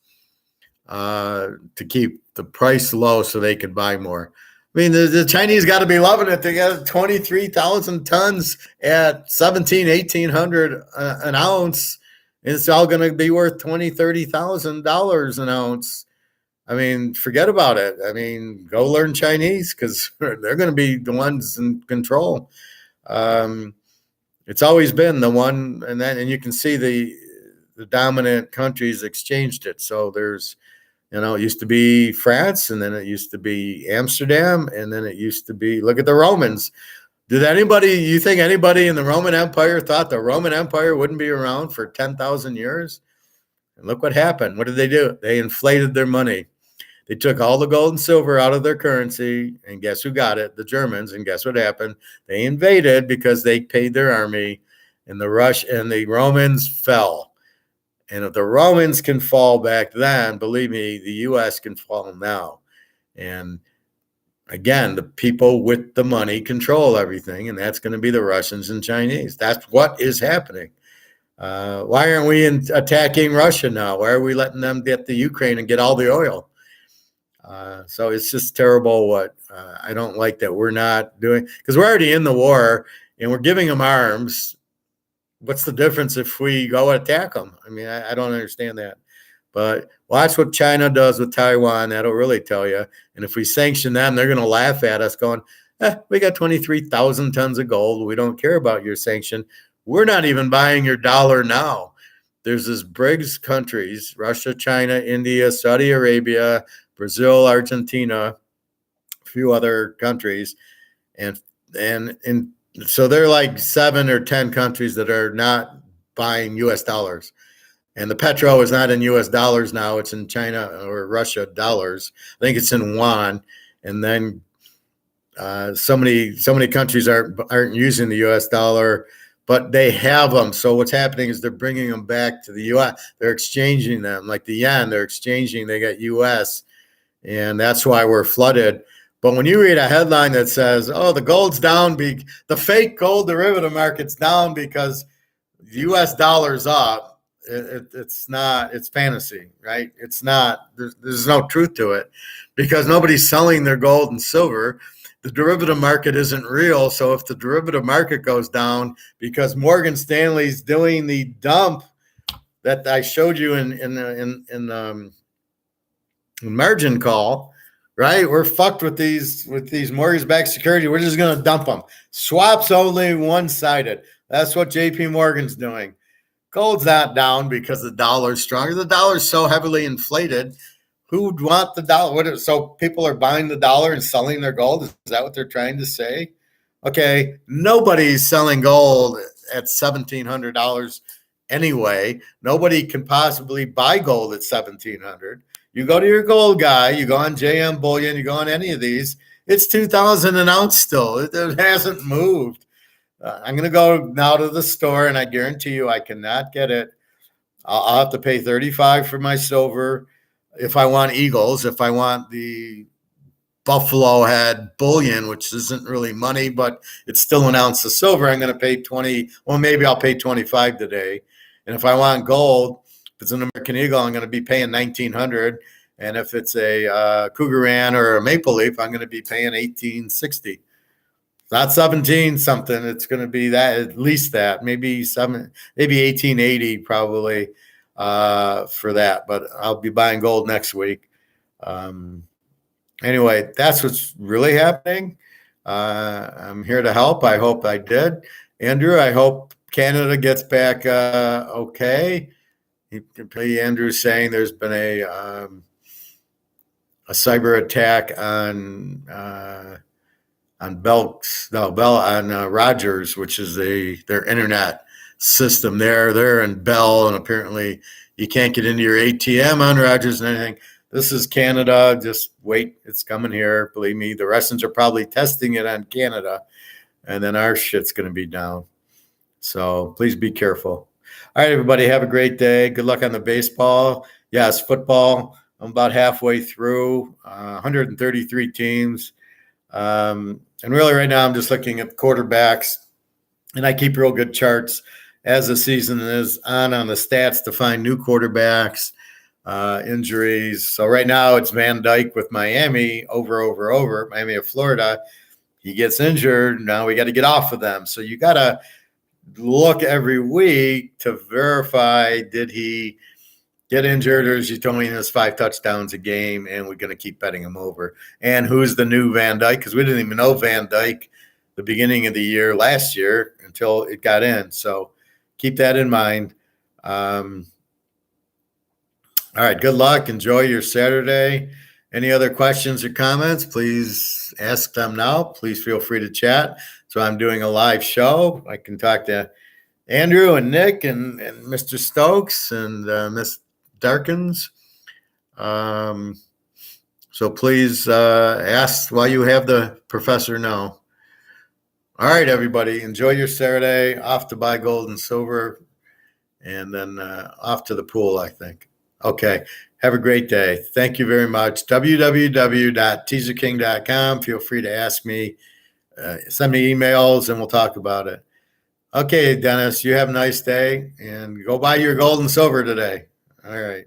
to keep the price low so they can buy more. I mean, the Chinese got to be loving it. They got 23,000 tons at 1,800 an ounce. It's all going to be worth $20,000-$30,000 an ounce. I mean, forget about it. I mean, go learn Chinese because they're going to be the ones in control. It's always been the one, and you can see the dominant countries exchanged it. So there's, it used to be France, and then it used to be Amsterdam, and then it used to be, look at the Romans. You think anybody in the Roman Empire thought the Roman Empire wouldn't be around for 10,000 years? And look what happened. What did they do? They inflated their money. They took all the gold and silver out of their currency, and guess who got it? The Germans. And guess what happened? They invaded because they paid their army, and the Romans fell. And if the Romans can fall back then, believe me, the U.S. can fall now. And again, the people with the money control everything, and that's going to be the Russians and Chinese. That's what is happening. Why aren't we attacking Russia now? Why are we letting them get the Ukraine and get all the oil? So it's just terrible what I don't like that we're not doing, because we're already in the war and we're giving them arms. What's the difference if we go attack them? I mean, I don't understand that. But watch what China does with Taiwan. That'll really tell you. And if we sanction them, they're going to laugh at us going, we got 23,000 tons of gold. We don't care about your sanction. We're not even buying your dollar now. There's this BRICS countries, Russia, China, India, Saudi Arabia, Brazil, Argentina, a few other countries. And so they're like 7 or 10 countries that are not buying U.S. dollars. And the petro is not in U.S. dollars now. It's in China or Russia dollars. I think it's in yuan. And then so many countries aren't using the U.S. dollar, but they have them. So what's happening is they're bringing them back to the U.S. They're exchanging them, like the yen. They're exchanging. They got U.S. And that's why we're flooded. But when you read a headline that says, "Oh, the gold's down," the fake gold derivative market's down because the U.S. dollar's up, it's not. It's fantasy, right? It's not. There's no truth to it because nobody's selling their gold and silver. The derivative market isn't real. So if the derivative market goes down because Morgan Stanley's doing the dump that I showed you in margin call, right? We're fucked with these mortgage-backed security. We're just going to dump them. Swaps only one-sided. That's what JP Morgan's doing. Gold's not down because the dollar's stronger. The dollar's so heavily inflated. Who would want the dollar? So people are buying the dollar and selling their gold? Is that what they're trying to say? Okay, nobody's selling gold at $1,700 anyway. Nobody can possibly buy gold at $1,700. You go to your gold guy, you go on JM Bullion, you go on any of these, it's $2,000 an ounce still. It hasn't moved. I'm going to go now to the store, and I guarantee you I cannot get it. I'll have to pay $35 for my silver if I want Eagles. If I want the Buffalo head bullion, which isn't really money, but it's still an ounce of silver, I'm going to pay 20. Well, maybe I'll pay 25 today. And if I want gold, if it's an American Eagle, I'm going to be paying $1,900. And if it's a Cougaran or a Maple Leaf, I'm going to be paying $1,860. Not 17 something. It's going to be that, at least that, maybe $1,880 probably. for that. But I'll be buying gold next week. Anyway, that's what's really happening. I'm here to help. I hope I did. Andrew, I hope Canada gets back okay. Andrew's saying there's been a cyber attack on Rogers, which is their internet system there. They're in Bell, and apparently you can't get into your ATM on Rogers and anything. This is Canada. Just wait. It's coming here. Believe me, the Russians are probably testing it on Canada, and then our shit's going to be down. So please be careful. All right, everybody, have a great day. Good luck on the baseball. Yes, football. I'm about halfway through, 133 teams. And really right now I'm just looking at quarterbacks, and I keep real good charts as the season is on the stats to find new quarterbacks, injuries. So right now it's Van Dyke with Miami over, Miami of Florida. He gets injured. Now we got to get off of them. So you got to look every week to verify, did he get injured, or is he throwing us 5 touchdowns a game, and we're going to keep betting him over? And who's the new Van Dyke? Because we didn't even know Van Dyke the beginning of the year last year until it got in. So keep that in mind. All right, good luck. Enjoy your Saturday. Any other questions or comments, please ask them now. Please feel free to chat. So I'm doing a live show. I can talk to Andrew and Nick and Mr. Stokes and Miss Darkins. So please ask while you have the professor know. All right, everybody, enjoy your Saturday. Off to buy gold and silver, and then off to the pool, I think. Okay, have a great day. Thank you very much. www.teaserking.com. Feel free to ask me. Send me emails, and we'll talk about it. Okay, Dennis, you have a nice day, and go buy your gold and silver today. All right.